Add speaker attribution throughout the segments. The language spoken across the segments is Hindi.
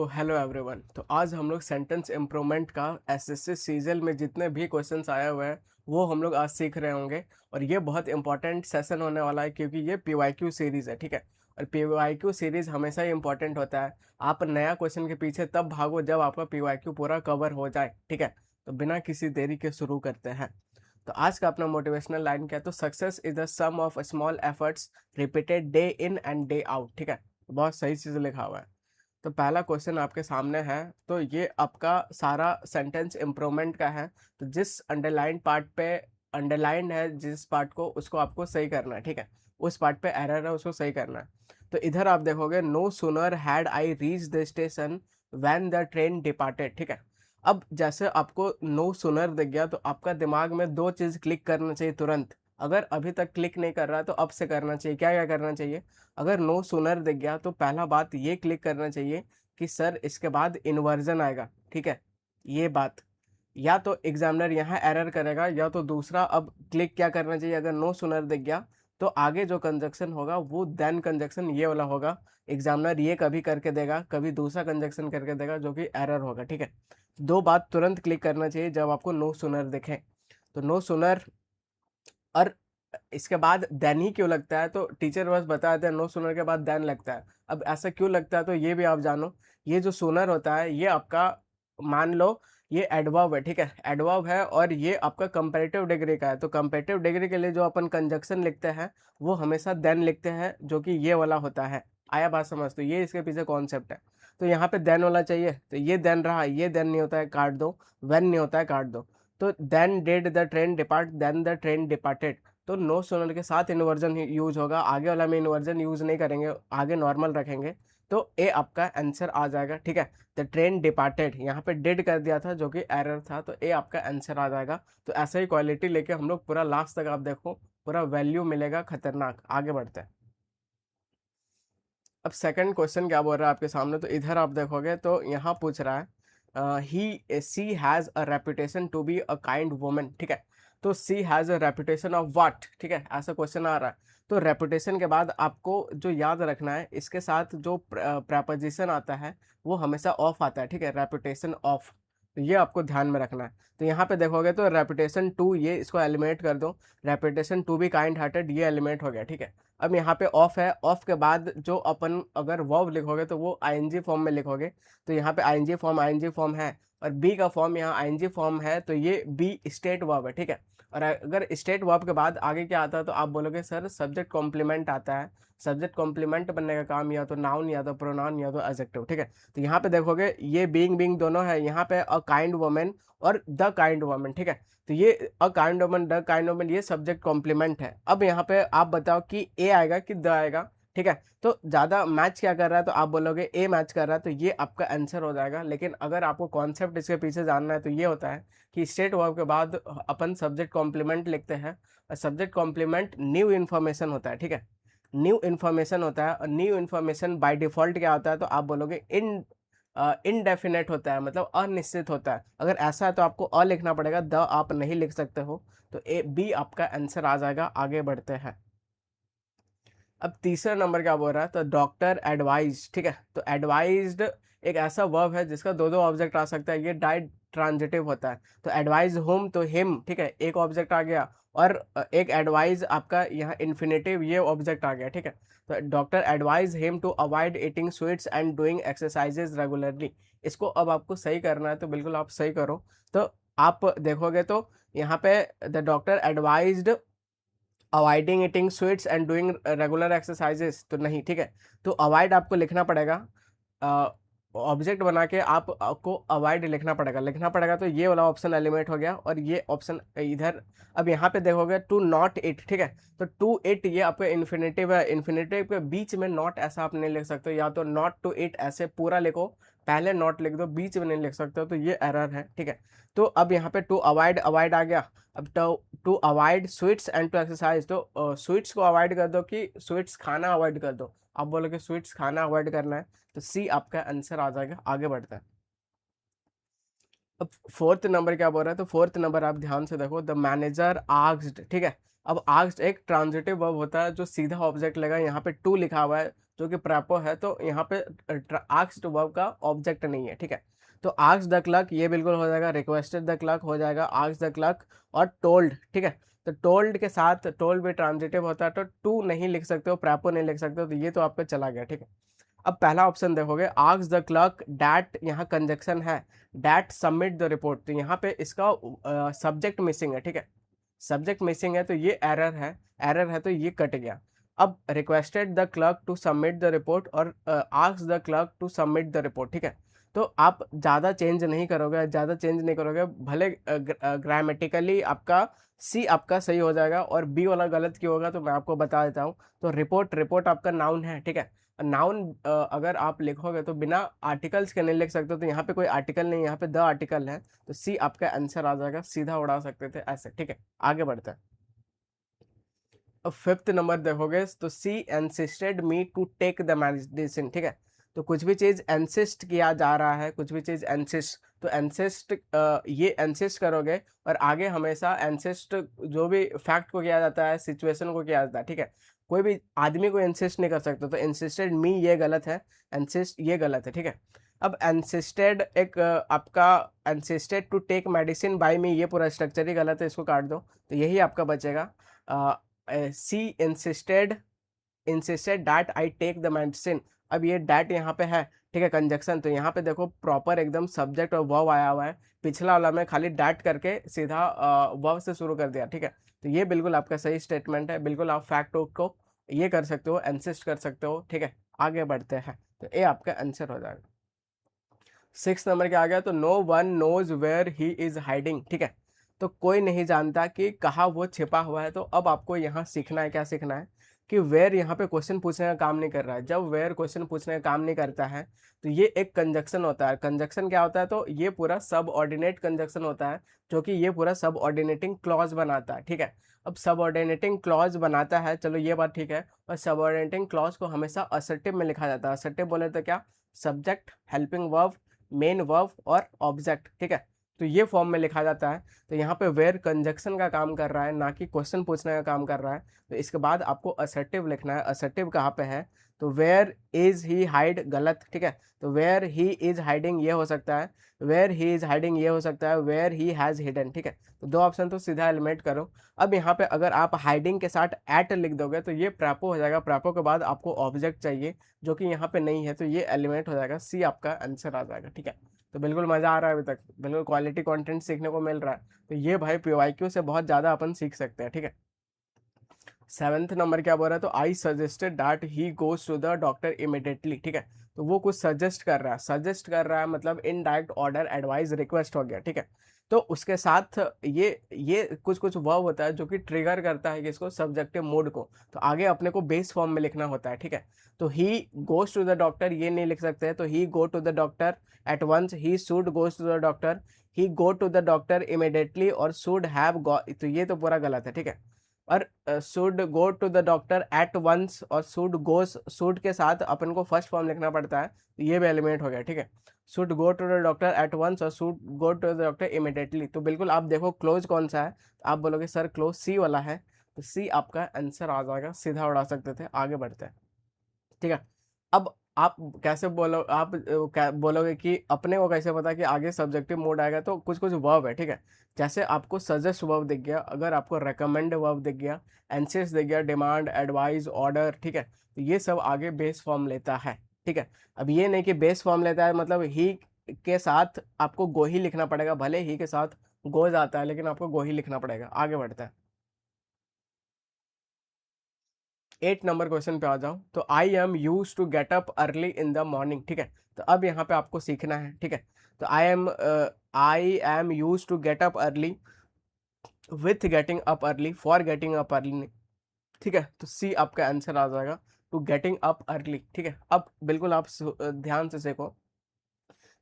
Speaker 1: Hello everyone. तो आज हम लोग सेंटेंस इम्प्रूवमेंट का एसएससी सीजल में जितने भी क्वेश्चंस आए हुए हैं वो हम लोग आज सीख रहे होंगे। और ये बहुत इंपॉर्टेंट सेशन होने वाला है क्योंकि ये पीवाईक्यू सीरीज़ है, ठीक है। और पीवाईक्यू सीरीज़ हमेशा ही इंपॉर्टेंट होता है। आप नया क्वेश्चन के पीछे तब भागो जब आपका पीवाईक्यू पूरा कवर हो जाए, ठीक है। तो बिना किसी देरी के शुरू करते हैं। तो आज का अपना मोटिवेशनल लाइन क्या है? तो success is the sum of small efforts repeated day in and day out, ठीक है। बहुत सही चीज़ लिखा हुआ है। तो पहला क्वेश्चन आपके सामने है। तो ये आपका सारा सेंटेंस इम्प्रूवमेंट का है। तो जिस अंडरलाइन पार्ट पे अंडरलाइन है, जिस पार्ट को उसको आपको सही करना है, ठीक है। उस पार्ट पे एरर है, उसको सही करना है। तो इधर आप देखोगे, no sooner had I reach the station when the train departed, ठीक है। अब जैसे आपको नो सूनर दिख गया तो आपका दिमाग में दो चीज़ क्लिक करना चाहिए तुरंत। अगर अभी तक क्लिक नहीं कर रहा है तो अब से करना चाहिए। क्या क्या करना चाहिए? अगर नो सूनर दिख गया तो पहला बात ये क्लिक करना चाहिए कि सर इसके बाद इन्वर्जन आएगा, ठीक है। ये बात, या तो एग्जामिनर यहाँ एरर करेगा, या तो दूसरा अब क्लिक क्या करना चाहिए, अगर नो सूनर दिख गया तो आगे जो कंजक्शन होगा वो देन कंजक्शन ये वाला होगा। एग्जामिनर ये कभी करके देगा, कभी दूसरा कंजक्शन करके देगा जो कि एरर होगा, ठीक है। दो बात तुरंत क्लिक करना चाहिए जब आपको नो सूनर दिखे। तो नो सूनर, और इसके बाद देन ही क्यों लगता है? तो टीचर बस बता देते हैं नो सूनर के बाद देन लगता है। अब ऐसा क्यों लगता है तो ये भी आप जानो। ये जो सूनर होता है ये आपका, मान लो ये एडवर्ब है, ठीक है। एडवर्ब है और ये आपका कंपैरेटिव डिग्री का है। तो कंपैरेटिव डिग्री के लिए जो अपन कंजक्शन लिखते हैं वो हमेशा देन लिखते हैं, जो कि ये वाला होता है। आया बात समझ? तो ये इसके पीछे कॉन्सेप्ट है। तो यहाँ पे देन वाला चाहिए, तो ये देन रहा, ये देन नहीं होता है काट दो, वेन नहीं होता है काट दो। तो then did the train depart, then the train departed. तो नो सोनल के साथ इन्वर्जन यूज होगा, आगे वाला में इन्वर्जन यूज नहीं करेंगे, आगे नॉर्मल रखेंगे। तो ए आपका आंसर आ जाएगा, ठीक है। द ट्रेन डिपार्टेड, यहाँ पे डिड कर दिया था जो कि एरर था, तो ए आपका आंसर आ जाएगा। तो ऐसा ही क्वालिटी लेके हम लोग पूरा लास्ट तक, आप देखो पूरा वैल्यू मिलेगा खतरनाक। आगे बढ़ते हैं। अब सेकंड क्वेश्चन क्या बोल रहा है आपके सामने? तो इधर आप देखोगे तो यहाँ पूछ रहा है ही she has a reputation to be a kind woman, ठीक है। तो she has a reputation of what, ठीक है, ऐसा क्वेश्चन आ रहा है। तो रेपुटेशन के बाद आपको जो याद रखना है, इसके साथ जो प्रपोजिशन आता है वो हमेशा ऑफ आता है, ठीक है। रेपुटेशन ऑफ, तो ये आपको ध्यान में रखना है। तो यहाँ पे देखोगे तो रेपुटेशन टू, ये इसको एलिमिनेट कर दो। Reputation to be kind hearted, ये एलिमिनेट हो गया, ठीक है। अब यहाँ पे ऑफ है, ऑफ के बाद जो अपन अगर वर्ब लिखोगे तो वो आईएनजी फॉर्म में लिखोगे। तो यहाँ पे आईएनजी फॉर्म है, और बी का फॉर्म यहाँ आईएनजी फॉर्म है, तो ये बी स्टेट वर्ब है, ठीक है। और अगर स्टेट वर्ब के बाद आगे क्या आता है तो आप बोलोगे सर सब्जेक्ट कॉम्प्लीमेंट आता है। सब्जेक्ट कॉम्प्लीमेंट बनने का काम या तो नाउन या तो प्रोनाउन या तो एडजेक्टिव, ठीक है। तो यहाँ पे देखोगे ये बीइंग बीइंग दोनों है, यहाँ पे अ काइंड वुमन और द काइंड वुमन, ठीक है। तो ये अ kind woman, the kind woman, ये सब्जेक्ट कॉम्प्लीमेंट है। अब यहाँ पे आप बताओ कि ए आएगा कि द आएगा, ठीक है। तो ज़्यादा मैच क्या कर रहा है तो आप बोलोगे ए मैच कर रहा है, तो ये आपका आंसर हो जाएगा। लेकिन अगर आपको कॉन्सेप्ट इसके पीछे जानना है तो ये होता है कि स्टेट वर्ब के बाद अपन सब्जेक्ट कॉम्प्लीमेंट लिखते हैं, और सब्जेक्ट कॉम्प्लीमेंट न्यू इन्फॉर्मेशन होता है, ठीक है। न्यू इन्फॉर्मेशन होता है, और न्यू इन्फॉर्मेशन बाय डिफ़ॉल्ट क्या होता है तो आप बोलोगे इनडेफिनेट होता है, मतलब अनिश्चित होता है। अगर ऐसा है तो आपको अ लिखना पड़ेगा, द आप नहीं लिख सकते हो। तो ए बी आपका आंसर आ जाएगा। आगे बढ़ते हैं। अब तीसरा नंबर क्या बोल रहा है? तो डॉक्टर एडवाइज, ठीक है। तो एडवाइज्ड एक ऐसा वर्ब है जिसका दो दो ऑब्जेक्ट आ सकता है, ये डाई ट्रांजिटिव होता है। तो एडवाइज होम तो हिम, ठीक है, एक ऑब्जेक्ट आ गया। और एक एडवाइज आपका यहाँ इन्फिनेटिव, ये ऑब्जेक्ट आ गया, ठीक है। तो doctor advise him to avoid eating sweets and doing exercises regularly. इसको अब आपको सही करना है, तो बिल्कुल आप सही करो। तो आप देखोगे तो यहाँ पे the doctor advised avoiding eating sweets and doing regular exercises, तो नहीं, ठीक है। तो अवॉइड आपको लिखना पड़ेगा, ऑब्जेक्ट बना के आप आपको अवॉइड लिखना पड़ेगा। तो ये वाला ऑप्शन एलिमिनेट हो गया, और ये ऑप्शन इधर। अब यहाँ पे देखोगे टू नॉट इट, ठीक है। तो टू इट ये आपका इन्फिनेटिव है, इन्फिनेटिव के बीच में नॉट ऐसा आप नहीं लिख सकते, या तो नॉट टू इट ऐसे पूरा लिखो, पहले नॉट लिख दो, बीच में नहीं लिख सकते हो, तो ये एरर है, ठीक है। तो अब यहाँ पे टू अवॉइड, अवॉइड आ गया। अब to avoid sweets and to exercise, तो स्वीट्स को अवॉइड कर दो कि स्वीट्स खाना अवॉइड कर दो? आप बोलोगे स्वीट्स खाना अवॉइड करना है, तो सी आपका आंसर आ जाएगा। आगे बढ़ता है। अब फोर्थ नंबर क्या बोल रहा है? तो फोर्थ नंबर आप ध्यान से देखो, द मैनेजर आस्क्ड, ठीक है। अब आस्क्ड एक ट्रांजिटिव वर्ब होता है जो सीधा ऑब्जेक्ट लेगा। यहाँ पे टू लिखा हुआ है, जो कि प्रेपो है, तो यहाँ पे आस्क्ड वर्ब का ऑब्जेक्ट नहीं है, ठीक है। तो आस्क्ड द क्लर्क ये बिल्कुल हो जाएगा, रिक्वेस्टेड द क्लर्क हो जाएगा, आस्क्ड द क्लर्क और टोल्ड, ठीक है। तो टोल्ड के साथ टोल्ड भी ट्रांजिटिव होता है, तो टू नहीं लिख सकते हो, प्रेपो नहीं लिख सकते हो, तो ये तो आपका चला गया, ठीक है। अब पहला ऑप्शन देखोगे, आस्क द क्लर्क डैट, यहाँ कंजक्शन है, डैट सबमिट द रिपोर्ट, तो यहाँ पे इसका सब्जेक्ट मिसिंग है, ठीक है। सब्जेक्ट मिसिंग है तो ये एरर है, एरर है तो ये कट गया। अब requested the clerk to submit the report और ask the clerk to submit the report, ठीक है। तो आप ज़्यादा चेंज नहीं करोगे, ज़्यादा चेंज नहीं करोगे, भले ग्रामेटिकली आपका सी आपका सही हो जाएगा और बी वाला गलत क्यों होगा तो मैं आपको बता देता हूँ। तो रिपोर्ट, रिपोर्ट आपका नाउन है, ठीक है। नाउन अगर आप लिखोगे तो बिना आर्टिकल्स के नहीं लिख सकते, तो यहाँ पे कोई आर्टिकल नहीं, यहाँ पे द आर्टिकल है, तो सी आपका आंसर आ जाएगा, सीधा उड़ा सकते थे ऐसे, ठीक है। आगे बढ़ते हैं। अब फिफ्थ नंबर देखोगे तो she insisted me to take the medicine, ठीक है। तो कुछ भी चीज इंसिस्ट किया जा रहा है, कुछ भी चीज इंसिस्ट, तो इंसिस्ट ये इंसिस्ट करोगे और आगे हमेशा इंसिस्ट जो भी फैक्ट को किया जाता है, सिचुएशन को किया जाता है, ठीक है। कोई भी आदमी को इंसिस्ट नहीं कर सकते, तो इंसिस्टेड मी ये गलत है, इंसिस्ट ये गलत है, ठीक है। अब इंसिस्टेड एक आपका insisted to take medicine by me, ये पूरा स्ट्रक्चर ही गलत है, इसको काट दो, तो यही आपका बचेगा। She insisted that I take the medicine, अब ये डैट यहाँ पे है, ठीक है, कंजक्शन, तो यहाँ पे देखो प्रॉपर एकदम सब्जेक्ट और वर्ब आया हुआ है, पिछला वाला में खाली डैट करके सीधा वर्ब से शुरू कर दिया, ठीक है। तो ये बिल्कुल आपका सही स्टेटमेंट है, बिल्कुल आप फैक्ट को ये कर सकते हो, इंसिस्ट कर सकते हो, ठीक है। आगे बढ़ते हैं, तो ये आपका आंसर हो जाएगा। 6 नंबर के आ गया, तो no one knows where he is hiding, ठीक है। तो कोई नहीं जानता कि कहाँ वो छिपा हुआ है, तो अब आपको यहाँ सीखना है, क्या सीखना है कि वेयर यहाँ पे क्वेश्चन पूछने का काम नहीं कर रहा है। जब वेयर क्वेश्चन पूछने का काम नहीं करता है तो ये एक कंजक्शन होता है। कंजक्शन क्या होता है, तो ये पूरा सब ऑर्डिनेट कंजक्शन होता है, जो कि ये पूरा सब ऑर्डिनेटिंग क्लॉज बनाता है, ठीक है। अब सब ऑर्डिनेटिंग क्लॉज बनाता है, चलो ये बात ठीक है, और सब ऑर्डिनेटिंग क्लॉज को हमेशा असर्टिव में लिखा जाता है। असर्टिव बोले तो क्या, subject, helping verb, main verb और ऑब्जेक्ट, ठीक है। तो ये फॉर्म में लिखा जाता है। तो यहाँ पे वेयर कंजक्शन का काम कर रहा है, ना कि क्वेश्चन पूछने का काम कर रहा है। तो इसके बाद आपको असर्टिव लिखना है। असर्टिव कहाँ पे है, तो वेयर इज ही हाइड, गलत, ठीक है। तो वेयर ही इज हाइडिंग ये हो सकता है, वेयर ही इज हाइडिंग ये हो सकता है, वेयर ही हैज हिडन, ठीक है। तो दो ऑप्शन तो सीधा एलिमिनेट करो। अब यहाँ पे अगर आप हाइडिंग के साथ एट लिख दोगे तो ये प्रेपो हो जाएगा। प्रेपो के बाद आपको ऑब्जेक्ट चाहिए, जो कि यहाँ पे नहीं है, तो ये एलिमिनेट हो जाएगा, सी आपका आंसर आ जाएगा, ठीक है। तो बिल्कुल मज़ा आ रहा है, अभी तक बिल्कुल क्वालिटी कंटेंट सीखने को मिल रहा है। तो ये भाई पीवाईक्यू से बहुत ज़्यादा अपन सीख सकते हैं, ठीक है। 7th नंबर क्या बोल रहा है, तो I suggested that he goes to the doctor immediately, ठीक है। तो वो कुछ सजेस्ट कर रहा है, सजेस्ट कर रहा है मतलब इनडायरेक्ट ऑर्डर, एडवाइस, रिक्वेस्ट हो गया, ठीक है। तो उसके साथ ये कुछ कुछ वर्ब होता है जो कि ट्रिगर करता है किसको, सब्जेक्टिव मूड को। तो आगे अपने को बेस फॉर्म में लिखना होता है, ठीक है। तो he goes to the doctor ये नहीं लिख सकते, तो he go to the doctor at once, he should goes to the doctor, he go to the doctor immediately और शुड हैव गो, तो ये तो पूरा गलत है, ठीक है। और should go to the doctor at once और शुड गोस, शुड के साथ अपन को फर्स्ट फॉर्म लिखना पड़ता है, तो ये भी एलिमिनेट हो गया, ठीक है। Should go to the doctor at once और should go to the doctor immediately. तो बिल्कुल आप देखो क्लोज कौन सा है, तो आप बोलोगे सर क्लोज सी वाला है, तो सी आपका आंसर आ जाएगा, सीधा उड़ा सकते थे। आगे बढ़ते हैं, ठीक है। अब आप कैसे बोलो, आप क्या बोलोगे कि अपने को कैसे पता कि आगे सब्जेक्टिव मोड आएगा, तो कुछ कुछ वर्ब है, ठीक है। जैसे आपको सजेस्ट वर्ब दिख गया, अगर आपको रेकमेंड वर्ब दिख गया, एंसेस दिख गया, डिमांड, एडवाइस, ऑर्डर, ठीक है। तो ये सब आगे बेस फॉर्म लेता है, ठीक है। अब ये नहीं कि बेस फॉर्म लेता है मतलब ही के साथ आपको गो ही लिखना पड़ेगा, भले ही के साथ गोज आता है लेकिन आपको गो ही लिखना पड़ेगा। आगे बढ़ता है, 8 नंबर क्वेश्चन पे आ जाओ, तो I am use to get up early in the morning, ठीक है। तो अब यहाँ पे आपको सीखना है, ठीक है। तो I am use to get up early with getting up early, for getting up early, ठीक है। तो सी आपका आंसर आ जाएगा, टू गेटिंग अप अर्ली, ठीक है। अब बिल्कुल आप ध्यान से देखो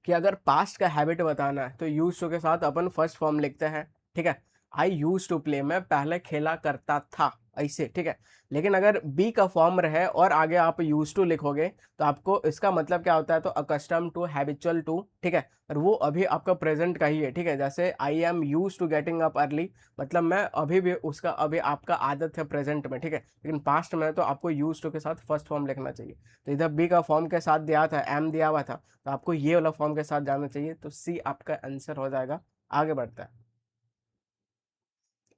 Speaker 1: कि अगर पास्ट का हैबिट बताना है तो यूज टू के साथ अपन फर्स्ट फॉर्म लिखते हैं, ठीक है। आई यूज टू प्ले, मैं पहले खेला करता था, ऐसे, ठीक है। लेकिन अगर बी का फॉर्म रहे और आगे आप यूज टू लिखोगे तो आपको इसका मतलब क्या होता है, तो अकस्टम टू, हैबिचुअल टू, ठीक है। और वो अभी आपका प्रेजेंट का ही है, ठीक है। जैसे I am use to getting up early, मतलब मैं अभी भी उसका, अभी आपका आदत है प्रेजेंट में, ठीक है। लेकिन पास्ट में तो आपको यूज टू के साथ फर्स्ट फॉर्म लिखना चाहिए। तो इधर बी का फॉर्म के साथ दिया था, एम दिया हुआ था, तो आपको ये वाला फॉर्म के साथ जाना चाहिए। तो सी आपका आंसर हो जाएगा। आगे बढ़ता है।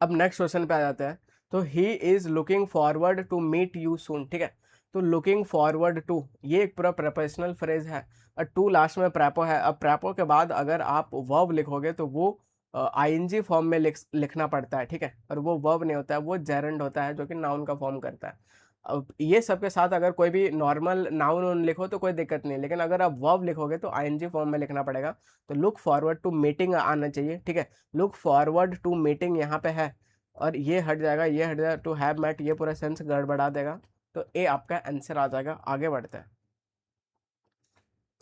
Speaker 1: अब नेक्स्ट क्वेश्चन पे आ जाते हैं। तो he is looking forward to meet you soon, ठीक है। तो लुकिंग फॉरवर्ड टू, ये एक पूरा प्रेपोजिशनल फ्रेज है और टू लास्ट में प्रेपो है। अब प्रेपो के बाद अगर आप वर्ब लिखोगे तो वो आईएनजी फॉर्म में लिखना पड़ता है, ठीक है। और वो वर्ब नहीं होता है, वो जेरेंड होता है जो कि नाउन का फॉर्म करता है। अब ये सबके साथ अगर कोई भी नॉर्मल नाउन लिखो तो कोई दिक्कत नहीं, लेकिन अगर आप वर्ब लिखोगे तो आईएनजी फॉर्म में लिखना पड़ेगा। तो लुक फॉरवर्ड टू मीटिंग आना चाहिए, ठीक है। लुक फॉरवर्ड टू मीटिंग यहाँ पे है और ये हट जाएगा, ये हट जाएगा, टू हैव मेट, ये पूरा सेंस गड़बड़ा देगा। तो ए आपका आंसर आ जाएगा। आगे बढ़ते हैं।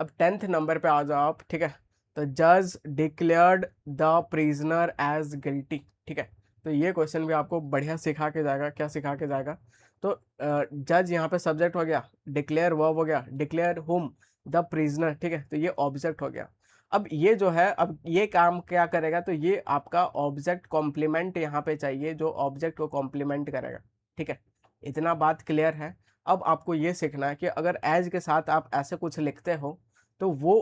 Speaker 1: अब 10th नंबर पे आ जाओ आप, ठीक है। तो जज declared the prisoner as guilty, ठीक है। तो ये क्वेश्चन भी आपको बढ़िया सिखा के जाएगा। क्या सिखा के जाएगा, तो जज यहाँ पे सब्जेक्ट हो गया, डिक्लेयर वर्ब हो गया, डिक्लेयर हुम, द प्रिजनर, ठीक है। तो ये ऑब्जेक्ट हो गया। अब ये जो है, अब ये काम क्या करेगा, तो ये आपका ऑब्जेक्ट कॉम्प्लीमेंट यहाँ पे चाहिए, जो ऑब्जेक्ट को कॉम्प्लीमेंट करेगा, ठीक है। इतना बात क्लियर है। अब आपको ये सीखना है कि अगर एज के साथ आप ऐसे कुछ लिखते हो तो वो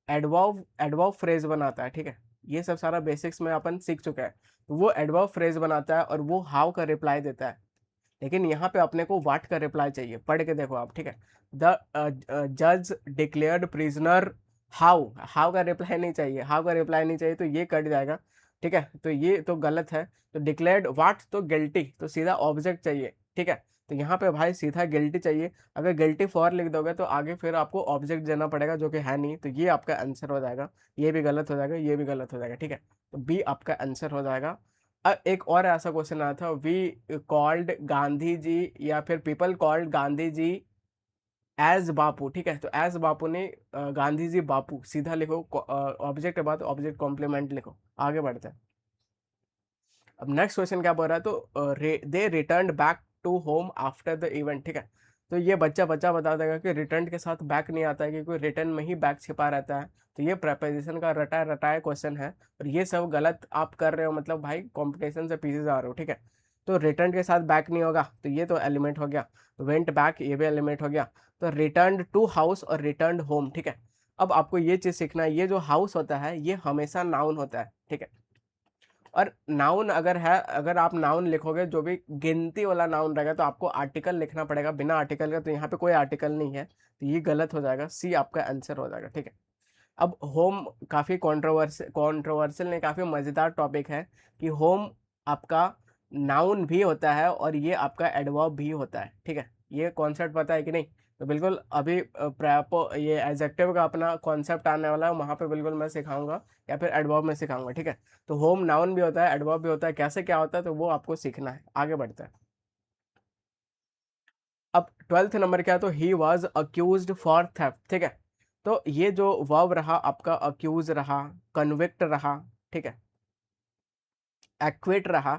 Speaker 1: एडवर्ब एडवर्ब फ्रेज बनाता है, ठीक है। ये सब सारा बेसिक्स में अपन सीख चुके हैं। तो वो एडवर्ब फ्रेज बनाता है और वो हाउ का रिप्लाई देता है। लेकिन यहाँ पे अपने को व्हाट का रिप्लाई चाहिए। पढ़ के देखो आप, ठीक है। द जज डिक्लेयर्ड प्रिजनर हाउ, हाउ का रिप्लाई नहीं चाहिए, हाउ का रिप्लाई नहीं चाहिए, तो ये कट जाएगा, ठीक है। तो ये तो गलत है। तो डिक्लेयर्ड व्हाट, तो गिल्टी, तो सीधा ऑब्जेक्ट चाहिए, ठीक है। तो यहाँ पे भाई सीधा गिल्टी चाहिए। अगर गिल्टी फॉर लिख दोगे तो आगे फिर आपको ऑब्जेक्ट देना पड़ेगा, जो कि है नहीं। तो ये आपका आंसर हो जाएगा। ये भी गलत हो जाएगा, ये भी गलत हो जाएगा, ठीक है। तो बी आपका आंसर हो जाएगा। एक और ऐसा क्वेश्चन आया था, वी कॉल्ड गांधी जी, या फिर people called Gandhi ji as बापू, ठीक है। तो एज बापू ने गांधी जी बापू, सीधा लिखो, ऑब्जेक्ट के बाद ऑब्जेक्ट कॉम्प्लीमेंट लिखो। आगे बढ़ते हैं। अब नेक्स्ट क्वेश्चन क्या बोल रहा है, तो they return back to home after the event, ठीक है। तो ये बच्चा बच्चा बता देगा कि रिटर्न के साथ बैक नहीं आता है, क्योंकि रिटर्न में ही बैक छिपा रहता है। तो ये प्रेपोजिशन का रटा रटाया क्वेश्चन है और ये सब गलत आप कर रहे हो, मतलब भाई कंपटीशन से पीछे जा रहे हो, ठीक है। तो रिटर्न के साथ बैक नहीं होगा, तो ये तो एलिमेंट हो गया। वेंट बैक, ये भी एलिमेंट हो गया। तो रिटर्न टू हाउस और रिटर्न होम, ठीक है। अब आपको ये चीज सीखना है, ये जो हाउस होता है ये हमेशा नाउन होता है, ठीक है। और नाउन अगर है, अगर आप नाउन लिखोगे जो भी गिनती वाला नाउन रहेगा तो आपको आर्टिकल लिखना पड़ेगा, बिना आर्टिकल का। तो यहाँ पे कोई आर्टिकल नहीं है, तो ये गलत हो जाएगा। सी आपका आंसर हो जाएगा, ठीक है। अब होम काफ़ी कॉन्ट्रोवर्शियल नहीं, काफ़ी मज़ेदार टॉपिक है कि होम आपका नाउन भी होता है और ये आपका एडवर्ब भी होता है, ठीक है। ये कॉन्सेप्ट पता है कि नहीं? तो बिल्कुल अभी प्रेपो ये एडजेक्टिव का अपना कॉन्सेप्ट आने वाला है, वहाँ पे बिल्कुल मैं सिखाऊंगा, या फिर एडवर्ब में सिखाऊंगा, ठीक है। तो होम नाउन भी होता है, एडवर्ब भी होता है, कैसे क्या होता है तो वो आपको सीखना है। आगे बढ़ते हैं। अब 12th नंबर क्या है, तो he was accused for theft, ठीक है। तो ये जो वर्ब रहा आपका, अक्यूज रहा, कन्विक्ट रहा, ठीक है, एक्विट रहा,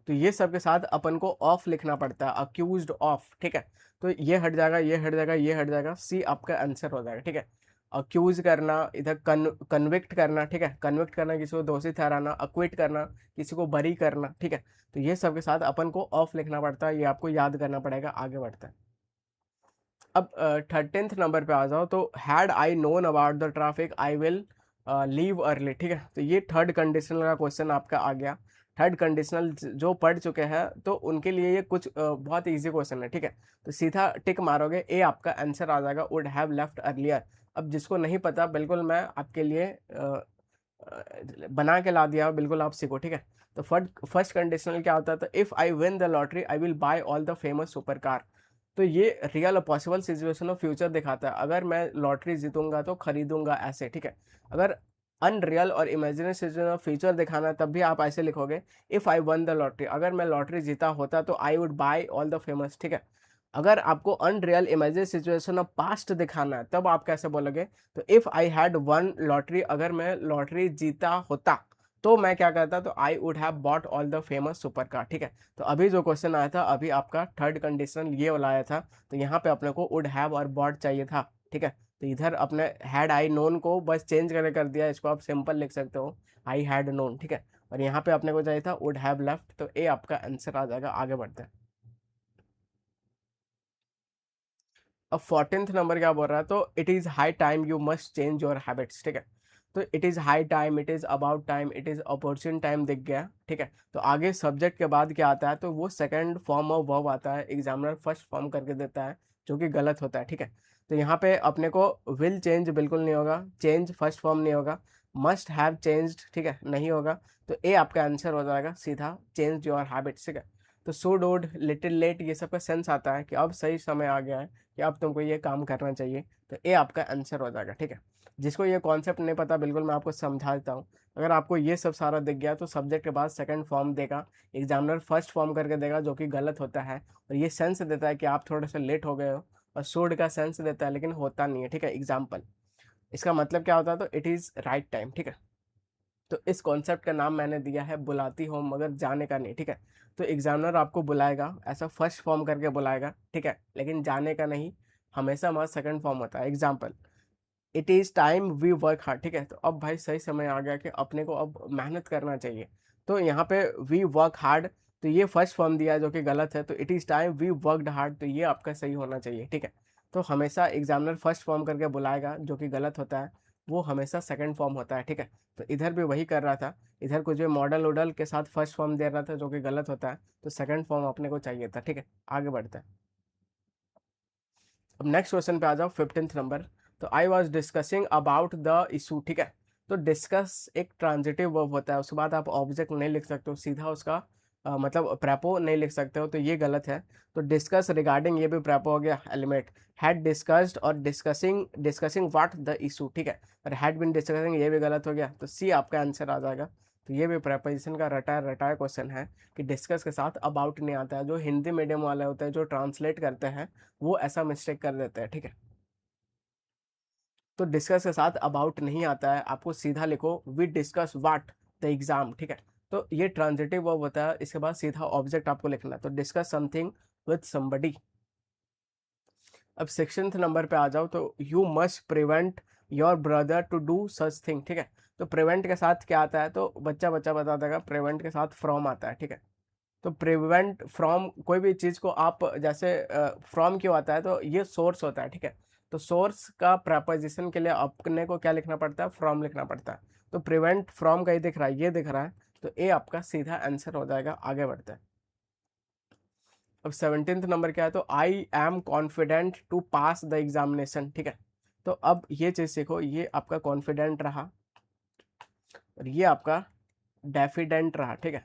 Speaker 1: तो ये सब के साथ अपन को ऑफ लिखना पड़ता है, अक्यूज्ड ऑफ, ठीक है। तो ये हट जाएगा, ये हट जाएगा, ये हट जाएगा, सी आपका आंसर हो जाएगा, ठीक है। अक्यूज करना, इधर कन्विक्ट करना, ठीक है, कन्विक्ट करना किसी को दोषी ठहराना, अक्विट करना किसी को बरी करना, ठीक है। तो ये सब के साथ अपन को ऑफ लिखना पड़ता है, ये आपको याद करना पड़ेगा। आगे बढ़ते हैं। अब 13th नंबर पे आ जाओ, तो had I known about the traffic I will leave early, ठीक है। तो ये थर्ड कंडीशनल का क्वेश्चन आपका आ गया। थर्ड कंडीशनल जो पढ़ चुके हैं तो उनके लिए ये कुछ बहुत इजी क्वेश्चन है, ठीक है। तो सीधा टिक मारोगे, ए आपका आंसर आ जाएगा, वुड हैव लेफ्ट अर्लियर। अब जिसको नहीं पता, बिल्कुल मैं आपके लिए बना के ला दिया, बिल्कुल आप सीखो, ठीक है। तो फर्स्ट कंडीशनल क्या होता है, तो if I win the lottery I will buy all the famous super car. तो ये रियल और पॉसिबल सिचुएशन ऑफ फ्यूचर दिखाता है, अगर मैं लॉटरी जीतूंगा तो खरीदूंगा ऐसे, ठीक है। अगर अनरियल और इमेजिनरी सिचुएशन ऑफ फ्यूचर दिखाना है तब भी आप ऐसे लिखोगे, if I one the lottery, अगर मैं लॉटरी जीता होता तो I would buy all the famous, ठीक है। अगर आपको unreal imaginary situation of past दिखाना है तब आप कैसे बोलोगे, तो if I had one lottery, अगर मैं लॉटरी जीता होता, तो मैं क्या करता, तो I would have bought all the famous super car, ठीक है। तो अभी जो क्वेश्चन आया था, अभी आपका थर्ड कंडीशन ये वाला आया था, तो यहाँ पे अपने को वुड हैव और बॉट चाहिए था, ठीक है। तो इधर अपने हैड आई नोन को बस चेंज करके कर दिया, इसको आप सिंपल लिख सकते हो आई हैड नोन, ठीक है। और यहाँ पे अपने को चाहिए था वुड हैव लेफ्ट, तो ए आपका आंसर आ जाएगा। आगे बढ़ते हैं। अब 14th नंबर क्या बोल रहा है, तो it is high time you must change your habits, ठीक है। तो it is high time, it is about time, it is opportune time दिख गया, ठीक है। तो आगे सब्जेक्ट के बाद क्या आता है, तो वो सेकंड फॉर्म ऑफ वर्ब आता है, एग्जामिनर फर्स्ट फॉर्म करके देता है, जो कि गलत होता है, ठीक है। तो यहाँ पे अपने को विल चेंज बिल्कुल नहीं होगा, चेंज फर्स्ट फॉर्म नहीं होगा, मस्ट हैव चेंज्ड, ठीक है, नहीं होगा। तो ए आपका आंसर हो जाएगा सीधा, चेंज योर हैबिट्स, ठीक है। तो सो डोड, लिटिल लेट, ये सब का सेंस आता है कि अब सही समय आ गया है कि अब तुमको ये काम करना चाहिए, तो ए आपका आंसर हो जाएगा, ठीक है। जिसको ये कॉन्सेप्ट नहीं पता, बिल्कुल मैं आपको समझा देता हूँ। अगर आपको ये सब सारा दिख गया, तो सब्जेक्ट के बाद सेकंड फॉर्म देगा, एग्जामिनर फर्स्ट फॉर्म करके देगा, जो कि गलत होता है। और ये सेंस देता है कि आप थोड़े से लेट हो गए हो, और शोड का सेंस देता है, लेकिन होता नहीं है, ठीक है। एग्जाम्पल, इसका मतलब क्या होता है, तो इट इज़ राइट टाइम, ठीक है। तो इस कॉन्सेप्ट का नाम मैंने दिया है बुलाती हो मगर जाने का नहीं, ठीक है। तो एग्जामिनर आपको बुलाएगा, ऐसा फर्स्ट फॉर्म करके बुलाएगा, ठीक है, लेकिन जाने का नहीं, हमेशा हमारा सेकंड फॉर्म होता है। Example, it is time we work hard, ठीक है। तो अब भाई सही समय आ गया कि अपने को अब मेहनत करना चाहिए। तो यहाँ पे वी वर्क हार्ड, तो ये फर्स्ट फॉर्म दिया है, जो कि गलत है। तो it is time we worked hard, तो ये आपका सही होना चाहिए, ठीक है। तो हमेशा एग्जामिनर फर्स्ट फॉर्म करके बुलाएगा, जो कि गलत होता है, वो हमेशा सेकंड फॉर्म होता है, ठीक है। तो इधर भी वही कर रहा था, इधर कुछ भी मॉडल वॉडल के साथ फर्स्ट फॉर्म दे रहा था, जो कि गलत होता है। तो सेकंड फॉर्म अपने को चाहिए था, ठीक है। आगे बढ़ते हैं। अब नेक्स्ट क्वेश्चन पे आ जाओ, 15th नंबर। तो I was discussing about the issue, ठीक है। तो डिस्कस एक ट्रांजिटिव वर्ब होता है, उसके बाद आप ऑब्जेक्ट नहीं लिख सकते हो, सीधा उसका मतलब प्रेपो नहीं लिख सकते हो, तो ये गलत है। तो डिस्कस रिगार्डिंग, ये भी प्रेपो हो गया। एलिमेंट, हैड डिस्कस्ड और discussing, discussing what the issue, ठीक है। और हैड बिन डिस्कसिंग, ये भी गलत हो गया, तो सी आपका आंसर आ जाएगा। तो ये भी प्रेपोजिशन का रटाया रटाया क्वेश्चन है कि डिस्कस के साथ अबाउट नहीं आता है। जो हिंदी मीडियम वाले होते हैं, जो ट्रांसलेट करते हैं, वो ऐसा मिस्टेक कर देते हैं, ठीक है। तो डिस्कस के साथ अबाउट नहीं आता है, आपको सीधा लिखो we discuss what the exam, ठीक है। तो ये ट्रांजिटिव वर्ब होता है, इसके बाद सीधा ऑब्जेक्ट आपको लिखना है, तो डिस्कस समथिंग विद समबडी। अब 16th नंबर पे आ जाओ, तो you must prevent your brother to do such thing, ठीक है। तो प्रिवेंट के साथ क्या आता है, तो बच्चा बच्चा बता देगा, प्रिवेंट के साथ फ्रॉम आता है, ठीक है। तो प्रिवेंट फ्रॉम, कोई भी चीज़ को आप जैसे फ्रॉम क्यों आता है, तो ये सोर्स होता है, ठीक है। तो सोर्स का प्रपोजिशन के लिए अपने को क्या लिखना पड़ता है, फ्रॉम लिखना पड़ता है। तो प्रिवेंट फ्रॉम का ही दिख रहा है, ये दिख रहा है, तो ए आपका सीधा आंसर हो जाएगा। आगे बढ़ते हैं। अब 17th नंबर क्या है, तो I am confident to pass the examination, ठीक है। तो अब ये चीज़ सीखो, ये आपका कॉन्फिडेंट रहा, और ये आपका डेफिडेंट रहा, ठीक है।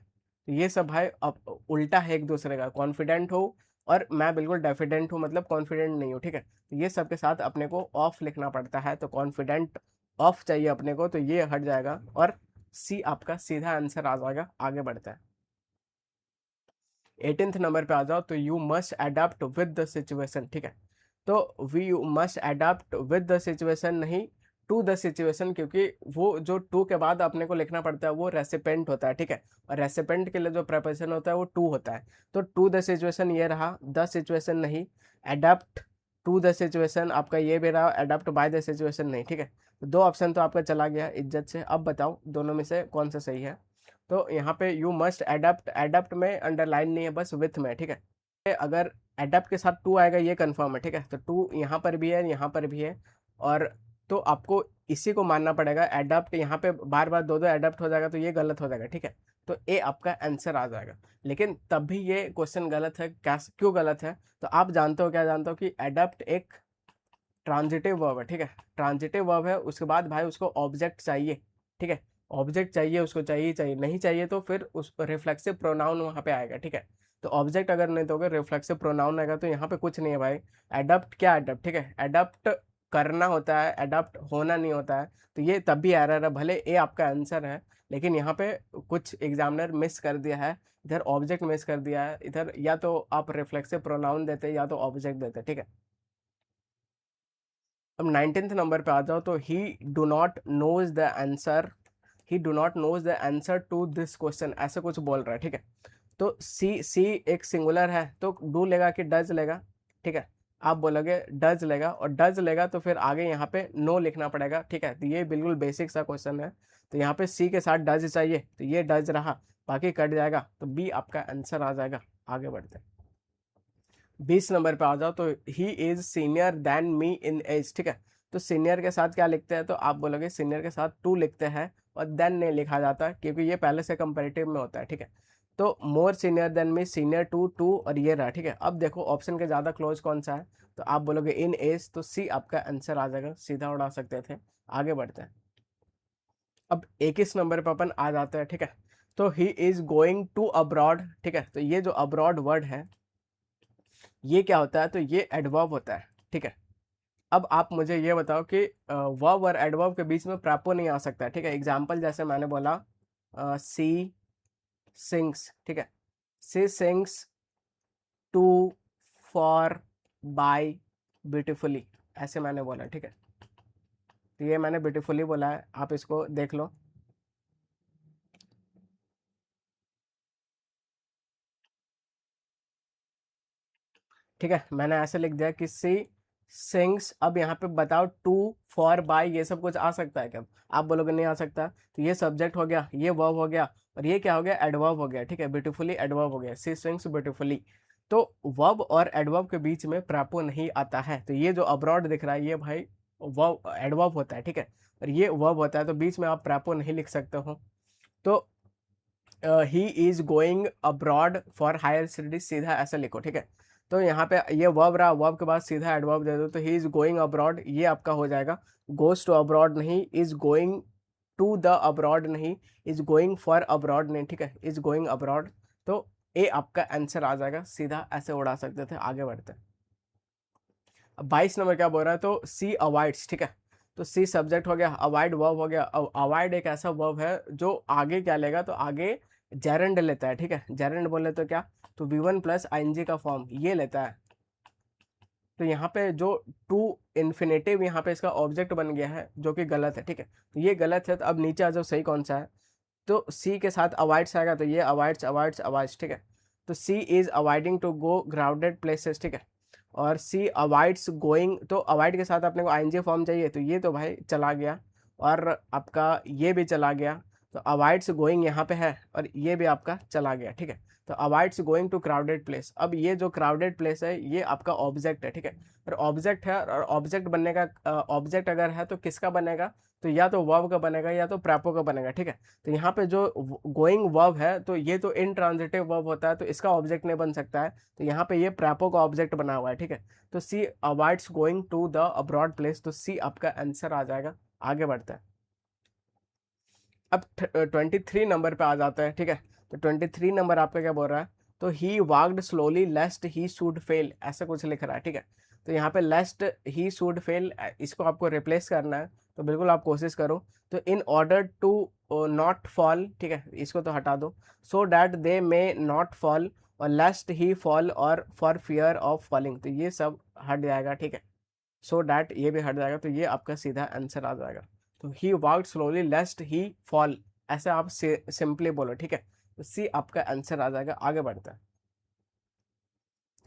Speaker 1: तो ये सब भाई अब उल्टा है एक दूसरे का, कॉन्फिडेंट हो और मैं बिल्कुल डेफिडेंट हूँ, मतलब कॉन्फिडेंट नहीं हूँ, ठीक है। तो ये सब के साथ अपने को ऑफ लिखना पड़ता है, तो कॉन्फिडेंट ऑफ चाहिए अपने को, तो ये हट जाएगा, और सी आपका सीधा आंसर आ जाएगा। आगे बढ़ता है। 18th नंबर पे आ जाओ, तो you must adapt with the situation, ठीक है। तो we you must adapt with the situation, नहीं टू द सिचुएशन, क्योंकि वो जो टू के बाद अपने को लिखना पड़ता है, वो रेसिपेंट होता है, ठीक है। और रेसिपेंट के लिए जो प्रपोजिशन होता है, वो टू होता है। तो टू द सिचुएशन ये रहा, द सिचुएशन नहीं। अडेप्ट टू द सिचुएशन आपका ये भी रहा, अडेप्ट बाय द सिचुएशन नहीं, ठीक है। तो दो ऑप्शन तो आपका चला गया इज्जत से। अब बताओ दोनों में से कौन सा सही है। तो यहाँ पे यू मस्ट एडप्ट, एडप्ट में अंडरलाइन नहीं है, बस विथ में, ठीक है। अगर एडप्ट के साथ टू आएगा, ये कंफर्म है, ठीक है। तो टू यहाँ पर भी है, यहाँ पर भी है, और तो आपको इसी को मानना पड़ेगा। एडप्ट यहाँ पे बार बार दो दो एडप्ट हो जाएगा, तो ये गलत हो जाएगा, ठीक है। तो ए आपका आंसर आ जाएगा। लेकिन तब भी ये क्वेश्चन गलत है, क्या क्यों गलत है, तो आप जानते हो, क्या जानते हो कि एडप्ट एक ट्रांजिटिव वर्ब है, ठीक है। ट्रांजिटिव वर्ब है, उसके बाद भाई उसको ऑब्जेक्ट चाहिए, ठीक है। ऑब्जेक्ट चाहिए, उसको चाहिए चाहिए, नहीं चाहिए तो फिर उस रिफ्लेक्सिव प्रोनाउन वहाँ पे आएगा, ठीक है। तो ऑब्जेक्ट अगर नहीं दोगे, रिफ्लेक्सिव प्रोनाउन आएगा, तो यहाँ पे कुछ नहीं है भाई। एडप्ट क्या, एडप्ट, ठीक है, एडप्ट करना होता है, एडप्ट होना नहीं होता है। तो ये तब भी एरर है, भले ए आपका आंसर है, लेकिन यहाँ पे कुछ एग्जामिनर मिस कर दिया है, इधर ऑब्जेक्ट मिस कर दिया है, इधर या तो आप रिफ्लेक्सिव प्रोनाउन देते या तो ऑब्जेक्ट देते, ठीक है। अब 19th नंबर पे आ जाओ, तो he do not knows the answer, he do not knows the answer to this question, ऐसे कुछ बोल रहा है, ठीक है। तो सी एक सिंगुलर है तो डू लेगा कि डज लेगा, ठीक है। आप बोलोगे डज लेगा, और डज लेगा तो फिर आगे यहाँ पे नो लिखना पड़ेगा, ठीक है। तो ये बिल्कुल बेसिक सा क्वेश्चन है। तो यहाँ पे सी के साथ डज चाहिए, तो ये डज रहा, बाकी कट जाएगा, तो बी आपका आंसर आ जाएगा। आगे बढ़ते हैं, 20 नंबर पे आ जाओ। तो he is senior then me in age, ठीक है। तो सीनियर के साथ क्या लिखते हैं, तो आप बोलोगे सीनियर के साथ टू लिखते हैं, और देन नहीं लिखा जाता क्योंकि ये पहले से कंपेरेटिव में होता है, ठीक है। तो more senior then me, senior to to, और ये रहा, ठीक है। अब देखो ऑप्शन के ज़्यादा क्लोज कौन सा है, तो आप बोलोगे इन एज, तो सी आपका आंसर आ जाएगा, सीधा उड़ा सकते थे। आगे बढ़ते हैं, अब 21 नंबर पर अपन आ जाते हैं, ठीक है। तो he is going to abroad, ठीक है। तो ये जो अब्रॉड वर्ड है ये क्या होता है, तो ये एडवर्ब होता है, ठीक है। अब आप मुझे ये बताओ कि वर्ब और एडवर्ब के बीच में प्रैपो नहीं आ सकता है, ठीक है। एग्जाम्पल जैसे मैंने बोला सी सिंग्स, ठीक है। She sings to, for, by, beautifully, ऐसे मैंने बोला, ठीक है। तो ये मैंने ब्यूटिफुली बोला है, आप इसको देख लो। ठीक है, मैंने ऐसे लिख दिया कि सी सिंग्स। अब यहाँ पे बताओ टू, फॉर, बाय, ये सब कुछ आ सकता है क्या? आप बोलोगे नहीं आ सकता। तो ये सब्जेक्ट हो गया, ये वर्ब हो गया, और ये क्या हो गया, एडवर्ब हो गया, ठीक है। ब्यूटीफुली एडवर्ब हो गया, सी सिंग्स ब्यूटीफुली। तो वर्ब और एडवर्ब के बीच में प्रैपो नहीं आता है। तो ये जो अब्रॉड दिख रहा है ये भाई वर्ब एडवर्ब होता है, ठीक है। और ये वर्ब होता है, तो बीच में आप प्रैपो नहीं लिख सकते हो। तो he is going abroad for higher studies, सीधा ऐसा लिखो, ठीक है। तो यहाँ पे ये वर्ब रहा, वर्ब के बाद सीधा एडवर्ब दे दो, तो ही इज गोइंग अब्रॉड, ये आपका हो जाएगा। गोज टू अब्रॉड नहीं, is going to the abroad नहीं, इज गोइंग फॉर अब्रॉड नहीं, ठीक है, इज गोइंग अब्रॉड। तो ए आपका आंसर आ जाएगा, सीधा ऐसे उड़ा सकते थे। आगे बढ़ते हैं, अब 22 नंबर क्या बोल रहा है, तो सी अवॉइड्स, ठीक है। तो सी सब्जेक्ट हो गया, अवॉइड वर्ब हो गया। अवॉइड एक ऐसा वर्ब है जो आगे क्या लेगा, तो आगे जेरेंड लेता है, ठीक है। जेरेंड बोले तो क्या, तो V1 प्लस आईएनजी का फॉर्म ये लेता है। तो यहाँ पे जो टू इन्फिनेटिव यहाँ पे इसका ऑब्जेक्ट बन गया है, जो कि गलत है, ठीक है। तो ये गलत है, तो अब नीचे आ जाओ, सही कौन सा है, तो सी के साथ अवॉइड्स आएगा, तो ये अवॉइड्स अवॉइड्स अवॉइड्स, ठीक है। तो she is avoiding to go crowded places, ठीक है। और सी अवॉइड्स गोइंग, तो अवॉइड के साथ अपने को आईएनजी फॉर्म चाहिए, तो ये तो भाई चला गया, और आपका ये भी चला गया। तो अवॉइड्स गोइंग यहाँ पे है, और ये भी आपका चला गया, ठीक है। तो avoids going to crowded place, अब ये जो क्राउडेड प्लेस है ये आपका ऑब्जेक्ट है, ठीक है। और ऑब्जेक्ट है, और ऑब्जेक्ट बनने का ऑब्जेक्ट अगर है तो किसका बनेगा, तो या तो वर्ब का बनेगा या तो प्रैपो का बनेगा, ठीक है। तो यहाँ पे जो गोइंग वर्ब है, तो ये तो इनट्रांजिटिव वर्ब होता है, तो इसका ऑब्जेक्ट नहीं बन सकता है। तो यहाँ पे ये प्रैपो का ऑब्जेक्ट बना हुआ है, ठीक है। तो she avoids going to the abroad place, तो सी आपका आंसर आ जाएगा। आगे बढ़ते हैं, अब 23 नंबर पे आ जाता है, ठीक है। तो 23 नंबर आपका क्या बोल रहा है, तो he walked slowly lest he should fail, ऐसा कुछ लिख रहा है, ठीक है। तो यहाँ पे लेस्ट ही शुड फेल, इसको आपको रिप्लेस करना है, तो बिल्कुल आप कोशिश करो। तो in order to not fall, ठीक है, इसको तो हटा दो। So that they may not fall, और लेस्ट ही फॉल, और फॉर फियर ऑफ फॉलिंग, तो ये सब हट जाएगा, ठीक है। सो डैट ये भी हट जाएगा, तो ये आपका सीधा आंसर आ जाएगा। तो he walked slowly lest he fall, ऐसे आप सिंपली बोलो, ठीक है। तो सी आपका आंसर आ जाएगा। आगे बढ़ता है,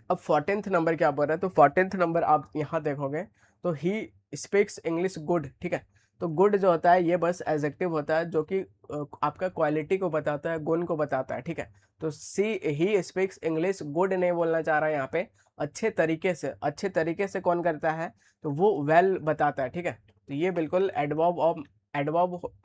Speaker 1: अब 14th नंबर क्या बोल रहा है, तो 14th नंबर आप यहाँ देखोगे, तो ही स्पीक्स इंग्लिश गुड, ठीक है। तो गुड जो होता है ये बस एडजेक्टिव होता है, जो कि आपका क्वालिटी को बताता है, गुण को बताता है, ठीक है। तो सी ही स्पीक्स इंग्लिश गुड नहीं बोलना चाह रहा है यहाँ पे, अच्छे तरीके से। अच्छे तरीके से कौन करता है, तो वो वेल बताता है, ठीक है। तो ये बिल्कुल एडवर्ब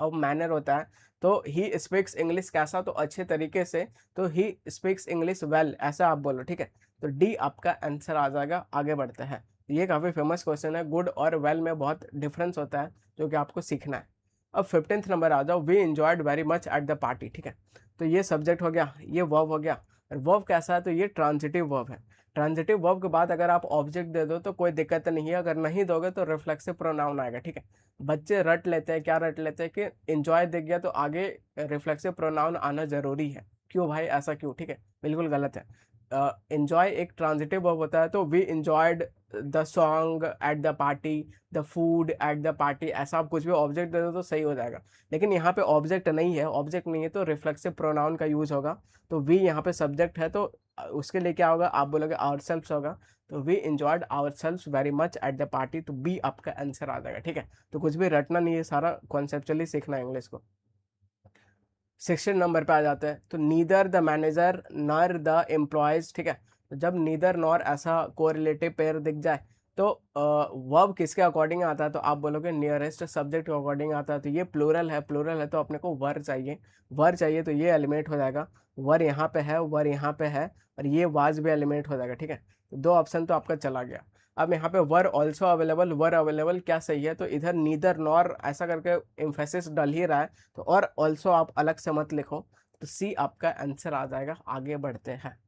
Speaker 1: ऑफ मैनर होता है। तो ही स्पीक्स इंग्लिश कैसा, तो अच्छे तरीके से। तो ही स्पीक्स इंग्लिश वेल, ऐसा आप बोलो, ठीक है। तो डी आपका आंसर आ जाएगा। आगे बढ़ते हैं, ये काफ़ी फेमस क्वेश्चन है, गुड और वेल में बहुत डिफरेंस होता है, जो कि आपको सीखना है। अब 15th नंबर आ जाओ, we enjoyed very much at the party, ठीक है। तो ये सब्जेक्ट हो गया, ये वर्ब हो गया, और वर्ब कैसा है, तो ये ट्रांजिटिव वर्ब है। ट्रांजिटिव वर्ब के बाद अगर आप ऑब्जेक्ट दे दो तो कोई दिक्कत नहीं है, अगर नहीं दोगे तो रिफ्लेक्सिव प्रोनाउन आएगा, ठीक है। बच्चे रट लेते हैं, क्या रट लेते हैं कि इंजॉय दिख गया तो आगे रिफ्लेक्सिव प्रोनाउन आना जरूरी है। क्यों भाई, ऐसा क्यों, ठीक है, बिल्कुल गलत है। एंजॉय एक ट्रांजिटिव वर्ब होता है, तो we enjoyed the song at the party, the food at the party, ऐसा आप कुछ भी ऑब्जेक्ट दे दो तो सही हो जाएगा। लेकिन यहाँ पे ऑब्जेक्ट नहीं है, ऑब्जेक्ट नहीं है तो रिफ्लेक्सिव प्रोनाउन का यूज होगा। तो वी यहाँ पे सब्जेक्ट है, तो उसके लिए क्या होगा, आप बोलोगे आवरसेल्व्स होगा। तो we enjoyed ourselves very much at the party, तो बी आपका आंसर आ जाएगा। ठीक है, तो कुछ भी रटना नहीं है, सारा कॉन्सेप्चुअली सीखना है इंग्लिश को। 16 नंबर पे आ जाते हैं, तो नीदर द मैनेजर नर द एम्प्लॉयज। ठीक है, तो जब नीदर नॉर ऐसा कोरिलेटिव पेयर दिख जाए तो वर्ब किसके अकॉर्डिंग आता है, तो आप बोलोगे नियरेस्ट सब्जेक्ट के अकॉर्डिंग आता है। तो ये प्लूरल है, प्लूरल है तो अपने को वर चाहिए, वर चाहिए, तो ये एलिमेंट हो जाएगा। वर यहाँ पे है, वर यहाँ पे है, और ये वाज भी एलिमेंट हो जाएगा। ठीक है, तो दो ऑप्शन तो आपका चला गया। अब यहाँ पे were also available, were available क्या सही है, तो इधर नीदर नॉर ऐसा करके एम्फेसिस डल ही रहा है, तो और ऑल्सो आप अलग से मत लिखो, तो सी आपका आंसर आ जाएगा। आगे बढ़ते हैं।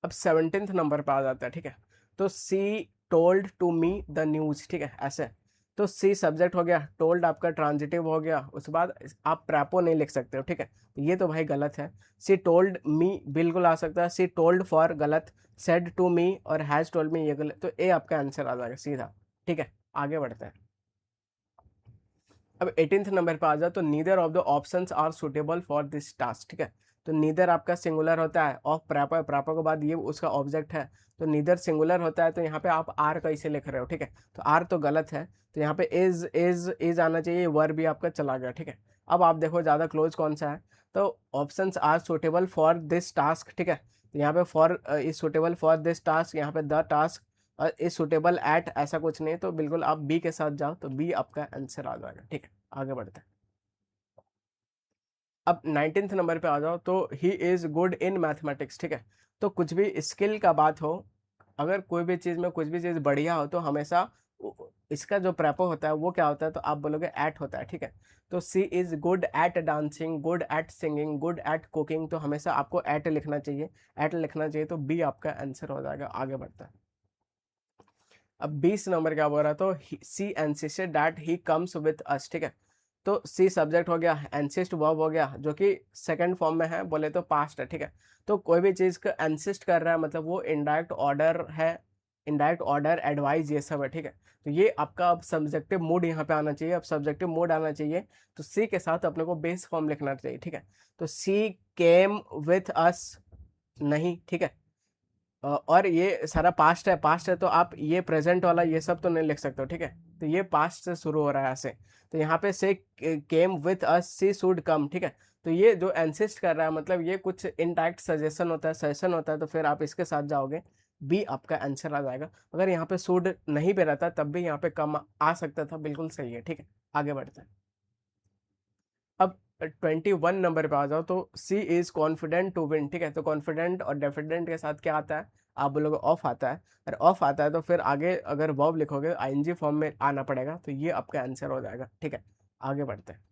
Speaker 1: अब 17th नंबर पे आ जाता है। ठीक है, तो she told to me the news. ठीक है, ऐसे, तो सी सब्जेक्ट हो गया, टोल्ड आपका ट्रांजिटिव हो गया, उसके बाद आप प्रैपो नहीं लिख सकते हो। ठीक है, तो ये तो भाई गलत है। सी टोल्ड मी बिल्कुल आ सकता है, सी टोल्ड फॉर गलत, सेड टू मी और हैज टोल्ड मी ये गलत, तो ए आपका आंसर आ जाएगा सीधा। ठीक है, आगे बढ़ते हैं। अब 18th नंबर पे आ जाओ, तो neither of the options are suitable for this task. ठीक है, तो नीदर आपका सिंगुलर होता है, ऑफ प्रॉपर, प्रॉपर के बाद ये उसका ऑब्जेक्ट है, तो नीदर सिंगुलर होता है, तो यहाँ पे आप आर कैसे लिख रहे हो। ठीक है, तो आर तो गलत है, तो यहाँ पे इज आना चाहिए, वर भी आपका चला गया। ठीक है, अब आप देखो ज़्यादा क्लोज कौन सा है, तो options are suitable for this task. ठीक है, तो यहाँ पे for is suitable for this task, यहाँ पे द टास्क और इज सुटेबल एट, ऐसा कुछ नहीं, तो बिल्कुल आप बी के साथ जाओ, तो बी आपका आंसर आ जाएगा। ठीक है, आगे बढ़ते हैं। अब 19th नंबर पे आ जाओ, तो he is good in mathematics. ठीक है, तो कुछ भी स्किल का बात हो, अगर कोई भी चीज़ में कुछ भी चीज़ बढ़िया हो, तो हमेशा इसका जो प्रेपो होता है वो क्या होता है, तो आप बोलोगे एट होता है। ठीक है, तो she is good at dancing, good at singing, good at cooking, तो हमेशा आपको एट लिखना चाहिए, एट लिखना चाहिए, तो बी आपका आंसर हो जाएगा। आगे बढ़ता है। अब 20 नंबर क्या बोल रहा है, तो she insisted that he comes with us. ठीक है, तो सी सब्जेक्ट हो गया, इंसिस्ट वर्ब हो गया, जो कि सेकंड फॉर्म में है, बोले तो पास्ट है। ठीक है, तो कोई भी चीज़ का इंसिस्ट कर रहा है मतलब वो इनडायरेक्ट ऑर्डर है, इनडायरेक्ट ऑर्डर एडवाइस ये सब है। ठीक है, तो ये आपका अब सब्जेक्टिव मूड यहाँ पे आना चाहिए, अब सब्जेक्टिव मूड आना चाहिए, तो सी के साथ अपने को बेस फॉर्म लिखना चाहिए। ठीक है, तो सी केम विथ अस नहीं। ठीक है, और ये सारा पास्ट है, पास्ट है, तो आप ये प्रेजेंट वाला ये सब तो नहीं लिख सकते हो। ठीक है, तो ये पास्ट से शुरू हो रहा है ऐसे, तो यहाँ पे से came with us C should come. ठीक है, तो ये जो इंसिस्ट कर रहा है मतलब ये कुछ इनडायरेक्ट सजेशन होता है, सजेशन होता है, तो फिर आप इसके साथ जाओगे, बी आपका आंसर आ जाएगा। अगर यहाँ पे शुड नहीं पे रहता तब भी यहाँ पे कम आ सकता था, बिल्कुल सही है। ठीक है, आगे बढ़ते हैं। अब 21 नंबर पे आ जाओ, तो she is confident to win. ठीक है, तो कॉन्फिडेंट और डेफिडेंट के साथ क्या आता है, आप बोलोगे ऑफ आता है, और ऑफ आता है तो फिर आगे अगर वर्ब लिखोगे आईएनजी फॉर्म में आना पड़ेगा, तो ये आपका आंसर हो जाएगा। ठीक है, आगे बढ़ते हैं।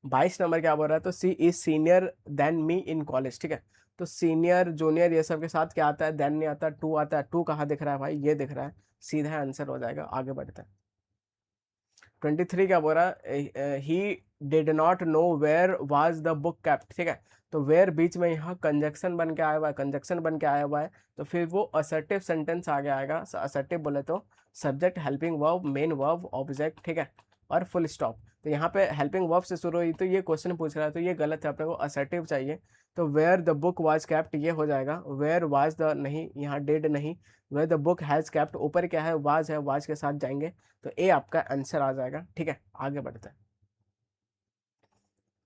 Speaker 1: 22 नंबर क्या बोल रहा है, तो she is senior then me in college. ठीक है, तो सीनियर जूनियर ये सब के साथ क्या आता है, देन नहीं आता, टू आता है, टू कहाँ दिख रहा है भाई, ये दिख रहा है, सीधा आंसर हो जाएगा। आगे बढ़ते हैं। 23 क्या बोल रहा है, he did not know where was the book kept. ठीक है, तो वेयर बीच में यहाँ कंजक्शन बन के आया हुआ है, कंजक्शन बन के आया हुआ है, तो फिर वो असर्टिव सेंटेंस आगे आएगा। असर्टिव बोले तो subject, helping verb, main verb, object. ठीक है, और फुल स्टॉप, तो यहाँ पे हेल्पिंग वर्ब से शुरू हुई, तो ये क्वेश्चन पूछ रहा है, तो ये गलत है, अपने को असर्टिव चाहिए, तो where the book was kept ये हो जाएगा, वेयर वाज द नहीं, यहाँ डिड नहीं, where the book has kept, ऊपर क्या है, वाज है, वाज के साथ जाएंगे, तो ए आपका आंसर आ जाएगा। ठीक है, आगे बढ़ते हैं।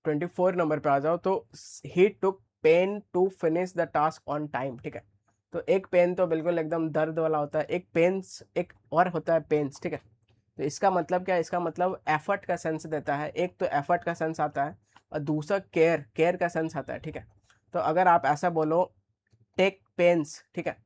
Speaker 1: 24 नंबर पे आ जाओ, तो he took pain to finish the task on time. ठीक है, तो एक पेन तो बिल्कुल एकदम दर्द वाला होता है, एक पेन्स एक और होता है पेन्स। ठीक है, तो इसका मतलब क्या है, इसका मतलब एफर्ट का सेंस देता है, एक तो एफर्ट का सेंस आता है और दूसरा केयर, केयर का सेंस आता है। ठीक है, तो अगर आप ऐसा बोलो टेक पेन्स। ठीक है,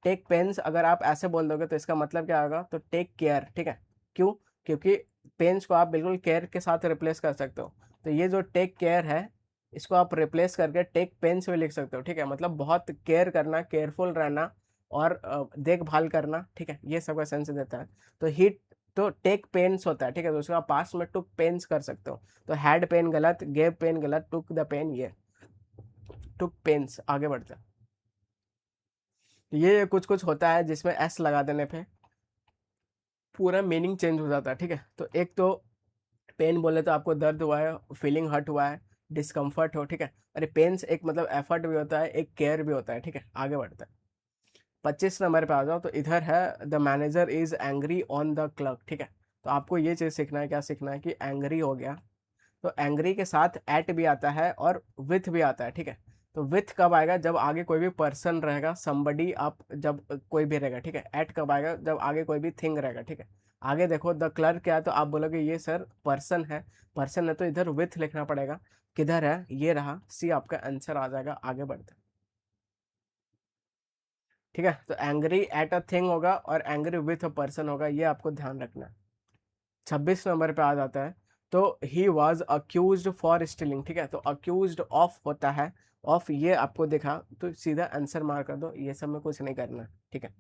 Speaker 1: टेक पेन्स अगर आप ऐसे बोल दोगे तो इसका मतलब क्या होगा, तो टेक केयर। ठीक है, क्यों, क्योंकि पेन्स को आप बिल्कुल केयर के साथ रिप्लेस कर सकते हो, तो ये जो टेक केयर है इसको आप रिप्लेस करके टेक पेन्स में लिख सकते हो। ठीक है, मतलब बहुत केयर करना, केयरफुल रहना और देखभाल करना। ठीक है, ये सब का सेंस देता है, तो ही तो टेक पेन्स होता है। ठीक है, तो उसका पास में टुक पेन्स कर सकते हो, तो हैड पेन गलत, गेव पेन गलत, टुक द पेन ये। टुक पेन्स, आगे बढ़ते हैं। ये कुछ कुछ होता है जिसमें एस लगा देने पे पूरा मीनिंग चेंज हो जाता है, ठीक है। तो एक तो पेन बोले तो आपको दर्द हुआ है, फीलिंग हर्ट हुआ है, डिस्कम्फर्ट हो, ठीक है। अरे पेन्स एक मतलब एफर्ट भी होता है, एक केयर भी होता है, ठीक है। आगे बढ़ते हैं। 25 नंबर पे आ जाओ, तो इधर है the manager is angry on the clerk, ठीक है। तो आपको ये चीज़ सीखना है, क्या सीखना है कि एंग्री हो गया, तो एंग्री के साथ एट भी आता है और विथ भी आता है, ठीक है। तो विथ कब आएगा, जब आगे कोई भी पर्सन रहेगा, समबडी, आप जब कोई भी रहेगा, ठीक है। एट कब आएगा, जब आगे कोई भी थिंग रहेगा, ठीक है। आगे देखो द क्लर्क क्या है, तो आप बोलोगे ये सर पर्सन है, पर्सन है तो इधर विथ लिखना पड़ेगा। किधर है, ये रहा, सी आपका आंसर आ जाएगा। आगे बढ़ते हैं, ठीक है। तो एंग्री एट अ थिंग होगा और एंग्री विथ अ पर्सन होगा, ये आपको ध्यान रखना है। 26 नंबर पे आ जाता है, तो he was accuse for stealing, ठीक है। तो अक्यूज ऑफ होता है, ऑफ ये आपको देखा तो सीधा आंसर मार कर दो, ये सब में कुछ नहीं करना है, ठीक है।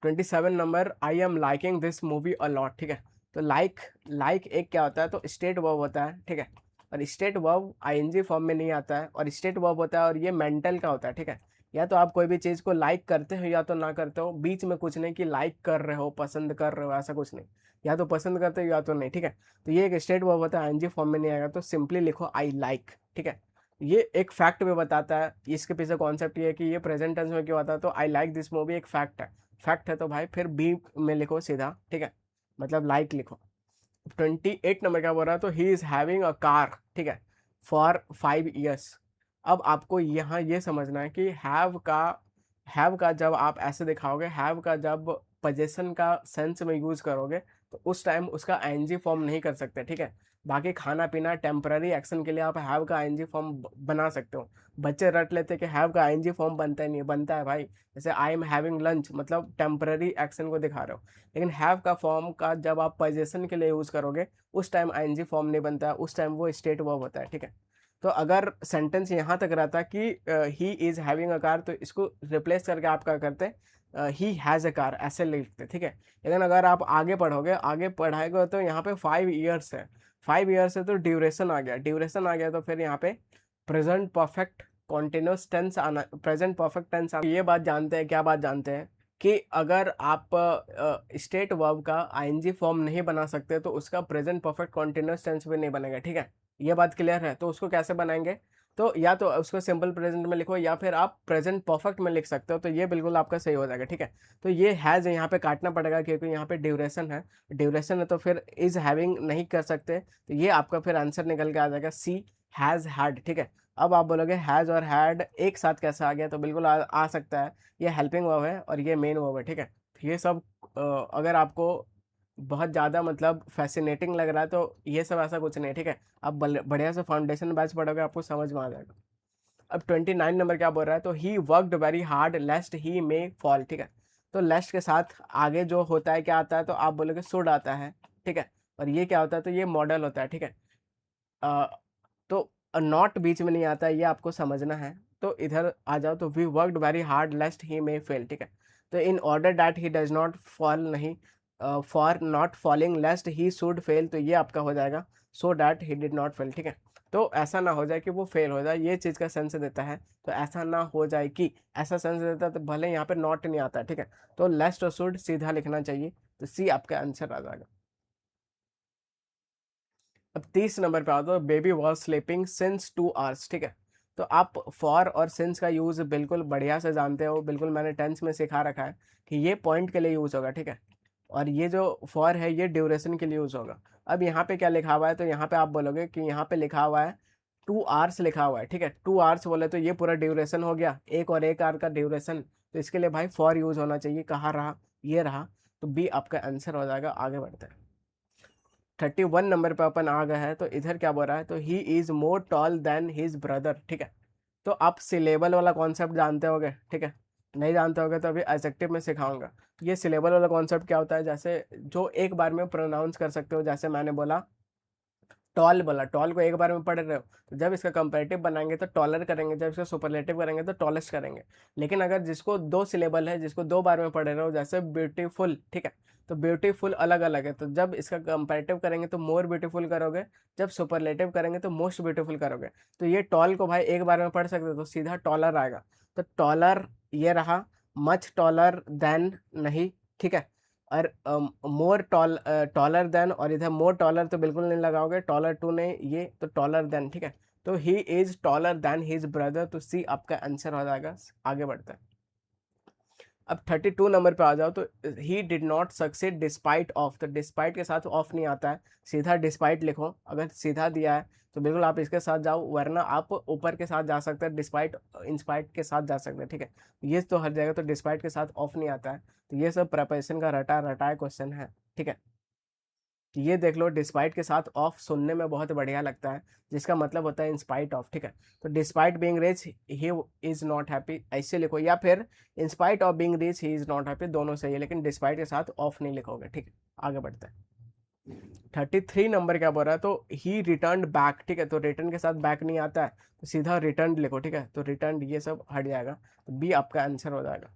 Speaker 1: 27 number, I am liking this movie a lot, ठीक है। तो लाइक एक क्या होता है, तो स्टेट वर्ब होता है, ठीक है। और स्टेट वर्ब आईएनजी फॉर्म में नहीं आता है, और स्टेट वर्ब होता है और ये मेंटल का होता है, ठीक है। या तो आप कोई भी चीज़ को लाइक करते हो या तो ना करते हो, बीच में कुछ नहीं कि लाइक कर रहे हो, पसंद कर रहे हो, ऐसा कुछ नहीं। या तो पसंद करते हो या तो नहीं, ठीक है। तो ये एक स्टेट वर्ब होता है, आईएनजी फॉर्म में नहीं आएगा, तो सिंपली लिखो आई लाइक, ठीक है। ये एक फैक्ट भी बताता है, इसके पीछे कॉन्सेप्ट ये है कि ये प्रेजेंट टेंस में क्यों आता है, तो आई लाइक दिस मूवी एक फैक्ट है। फैक्ट है तो भाई फिर बी में लिखो सीधा, ठीक है, मतलब लाइक लिखो। 28 नंबर क्या बोल रहा है, तो he is having a car, ठीक है, फॉर 5 years। अब आपको यहाँ ये समझना है कि हैव का जब आप ऐसे दिखाओगे, हैव का जब पोजेशन का सेंस में यूज करोगे, तो उस टाइम उसका आईएनजी फॉर्म नहीं कर सकते, ठीक है। बाकी खाना पीना टेम्पररी एक्शन के लिए आप हैव का आईएनजी फॉर्म बना सकते हो। बच्चे रट लेते कि हैव का आईएनजी फॉर्म बनता ही नहीं, बनता है भाई। जैसे आई एम हैविंग लंच, मतलब टेम्पररी एक्शन को दिखा रहे हो, लेकिन हैव का फॉर्म का जब आप पोजीशन के लिए यूज करोगे, उस टाइम आईएनजी फॉर्म नहीं बनता है, उस टाइम वो स्टेट वर्ब होता है, ठीक है। तो अगर सेंटेंस यहाँ तक रहता कि he is having a car, तो इसको रिप्लेस करके आप क्या करते, ही हैज़ अ कार ऐसे लिखते, ठीक है। लेकिन अगर आप आगे पढ़ोगे, आगे पढ़ाएगा, तो यहाँ पे 5 years है, 5 years है, तो ड्यूरेशन आ गया, ड्यूरेशन आ गया, तो फिर यहाँ पे प्रेजेंट परफेक्ट कॉन्टिन्यूस टेंस आना, प्रेजेंट परफेक्ट टेंस आना। ये बात जानते हैं, क्या बात जानते हैं कि अगर आप स्टेट वर्ब का आईएनजी फॉर्म नहीं बना सकते, तो उसका प्रेजेंट परफेक्ट कॉन्टिन्यूस टेंस भी नहीं बनेगा, ठीक है। ये बात क्लियर है, तो उसको कैसे बनाएंगे, तो या तो उसको सिंपल प्रेजेंट में लिखो, या फिर आप प्रेजेंट परफेक्ट में लिख सकते हो, तो ये बिल्कुल आपका सही हो जाएगा, ठीक है। तो ये हैज़ यहाँ पे काटना पड़ेगा, क्योंकि यहाँ पे ड्यूरेशन है, ड्यूरेशन है, तो फिर इज हैविंग नहीं कर सकते, तो ये आपका फिर आंसर निकल के आ जाएगा सी, हैज़ हैड, ठीक है। अब आप बोलोगे हैज़ और हैड एक साथ कैसे आ गया, तो बिल्कुल आ सकता है, ये हेल्पिंग वर्ब है और ये मेन वर्ब है, ठीक है। तो ये सब अगर आपको बहुत ज़्यादा मतलब फैसिनेटिंग लग रहा है, तो ये सब ऐसा कुछ नहीं है, ठीक है। आप बढ़िया से फाउंडेशन बैच पढ़ोगे, आपको समझ में आ जाएगा। अब 29 नंबर क्या बोल रहा है, तो he worked very hard lest he may fall, ठीक है। तो लेस्ट के साथ आगे जो होता है क्या आता है, तो आप बोलोगे शुड आता है, ठीक है। और ये क्या होता है, तो ये मॉडल होता है, ठीक है। अ, तो नॉट बीच में नहीं आता है, ये आपको समझना है। तो इधर आ जाओ, तो we worked very hard lest he may fail, ठीक है। तो in order that he does not fall नहीं, for not falling lest he should fail, तो ये आपका हो जाएगा so that he did not fail, ठीक है। तो ऐसा ना हो जाए कि वो फेल हो जाए, ये चीज़ का सेंस देता है। तो ऐसा ना हो जाए कि, ऐसा सेंस देता है, तो भले यहाँ पे नॉट नहीं आता, ठीक है। तो लेस्ट और शुड सीधा लिखना चाहिए, तो सी आपका आंसर आ जाएगा। अब 30 नंबर पे आता है, baby was sleeping since 2 hours, ठीक है। तो आप फॉर और सिंस का यूज़ बिल्कुल बढ़िया से जानते हो, बिल्कुल मैंने टेंस में सिखा रखा है कि ये पॉइंट के लिए यूज़ होगा, ठीक है। और ये जो फॉर है ये ड्यूरेशन के लिए यूज़ होगा। अब यहाँ पे क्या लिखा हुआ है, तो यहाँ पे आप बोलोगे कि यहाँ पे लिखा हुआ है 2 hours लिखा हुआ है, ठीक है। 2 hours बोले तो ये पूरा ड्यूरेशन हो गया, एक और एक आवर का ड्यूरेशन, तो इसके लिए भाई फॉर यूज़ होना चाहिए। कहाँ रहा, ये रहा, तो बी आपका आंसर हो जाएगा। आगे बढ़ते हैं। 31 नंबर पे अपन आ गए हैं, तो इधर क्या बोल रहा है, तो he is more tall than his brother, ठीक है। तो आप सिलेबल वाला कॉन्सेप्ट जानते होगे, ठीक है। नहीं जानते होगे तो अभी एडजेक्टिव में सिखाऊंगा। ये सिलेबल वाला कॉन्सेप्ट क्या होता है, जैसे जो एक बार में प्रोनाउंस कर सकते हो, जैसे मैंने बोला टॉल बोला, टॉल को एक बार में पढ़ रहे हो, तो जब इसका कंपैरेटिव बनाएंगे तो टॉलर करेंगे, जब इसका सुपरलेटिव करेंगे तो टॉलेस्ट करेंगे। लेकिन अगर जिसको 2 सिलेबल है, जिसको 2 बार में पढ़ रहे हो, जैसे ब्यूटीफुल, ठीक है, तो ब्यूटीफुल अलग अलग है, तो जब इसका कंपैरेटिव करेंगे तो मोर ब्यूटीफुल करोगे, जब सुपरलेटिव करेंगे तो मोस्ट ब्यूटीफुल करोगे। तो ये टॉल को भाई एक बार में पढ़ सकते हो, तो सीधा टॉलर आएगा। तो टॉलर ये रहा, मच टॉलर देन नहीं, ठीक है, और मोर टॉलर देन, और इधर मोर टॉलर तो बिल्कुल नहीं लगाओगे, टॉलर टू नहीं, ये तो टॉलर देन, ठीक है। तो he is taller than his brother, तो सी आपका आंसर हो जाएगा। आगे बढ़ते हैं। अब 32 नंबर पे आ जाओ, तो ही did not succeed despite of, तो डिस्पाइट के साथ ऑफ नहीं आता है, सीधा डिस्पाइट लिखो। अगर सीधा दिया है तो बिल्कुल आप इसके साथ जाओ, वरना आप ऊपर के साथ जा सकते हैं, डिस्पाइट इंस्पाइट के साथ जा सकते हैं, ठीक है। ये तो हर जगह तो डिस्पाइट के साथ ऑफ नहीं आता है, तो ये सब प्रेपरेशन का रटा रटाए क्वेश्चन है, ठीक है। तो ये देख लो, डिस्पाइट के साथ ऑफ सुनने में बहुत बढ़िया लगता है, जिसका मतलब होता है इंस्पाइट ऑफ, ठीक है। तो despite being rich he is not happy, ऐसे लिखो, या फिर in spite of being rich he is not happy, दोनों सही है, लेकिन डिस्पाइट के साथ ऑफ नहीं लिखोगे, ठीक है। आगे बढ़ते हैं। 33 नंबर क्या बोल रहा है, तो ही रिटर्न बैक, ठीक है, तो रिटर्न के साथ बैक नहीं आता है, तो सीधा रिटर्न लिखो, ठीक है। तो रिटर्न ये सब हट जाएगा, तो बी आपका आंसर हो जाएगा।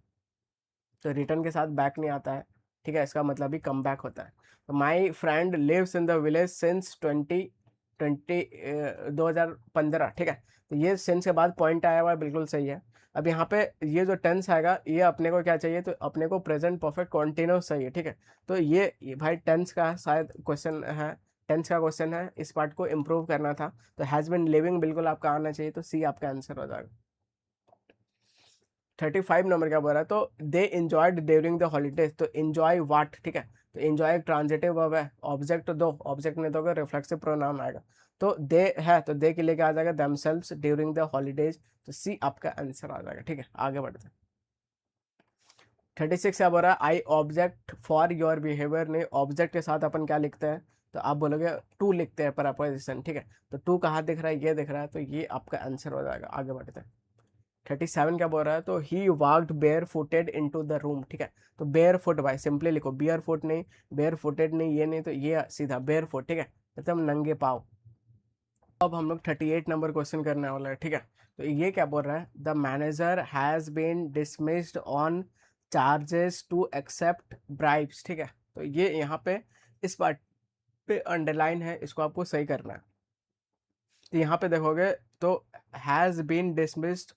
Speaker 1: तो रिटर्न के साथ बैक नहीं आता है, ठीक है, इसका मतलब भी कम बैक होता है। तो my friend lives in the village since 2015, ठीक है। तो ये सिंस के बाद पॉइंट आया हुआ है, बिल्कुल सही है। अब यहाँ पे ये जो टेंस आएगा, ये अपने को क्या चाहिए, तो अपने को प्रेजेंट परफेक्ट कॉन्टिन्यूस चाहिए, ठीक है। तो ये भाई टेंस का शायद क्वेश्चन है, टेंस का क्वेश्चन है, इस पार्ट को इम्प्रूव करना था। तो हैज़ बिन लिविंग बिल्कुल आपका आना चाहिए, तो सी आपका आंसर हो जाएगा। 35 नंबर क्या बोल रहा है, तो दे इंजॉयड ड्यूरिंग द हॉलीडेज, तो इंजॉय वाट, ठीक है। तो इंजॉय एक ट्रांजिटिव वर्ब है, ऑब्जेक्ट दो, ऑब्जेक्ट नहीं दोगे रिफ्लेक्सिव प्रोनाउन आएगा। तो दे है, तो दे के लिए क्या आ जाएगा, देमसेल्व्स ड्यूरिंग द हॉलीडेज, तो सी आपका आंसर आ जाएगा, ठीक है। आगे बढ़ते हैं। 36 क्या बोल रहा है, I object for your behaviour, नहीं, ऑब्जेक्ट के साथ अपन क्या लिखते हैं, तो आप बोलोगे टू लिखते हैं प्रपोजिशन, ठीक है। तो टू कहाँ दिख रहा है, ये दिख रहा है, तो ये आपका आंसर हो जाएगा। आगे बढ़ते हैं। 37 क्या बोल रहा है, तो he walked bare footed in to the room, ठीक है। तो बेयर फुट भाई सिंपली लिखो, बियर फुट नहीं, बेयर फुटेड नहीं, ये नहीं, तो ये सीधा बेयर फुट, ठीक है, मतलब नंगे पाव। अब हम लोग 38 नंबर क्वेश्चन करने वाला है, ठीक है। तो ये क्या बोल रहा है, the manager has been dismissed on charges to accept bribes, ठीक है। तो ये यहाँ पे इस पार्ट पे अंडरलाइन है, इसको आपको सही करना है। तो यहाँ पे देखोगे, तो हैज बीन डिसमिस्ड,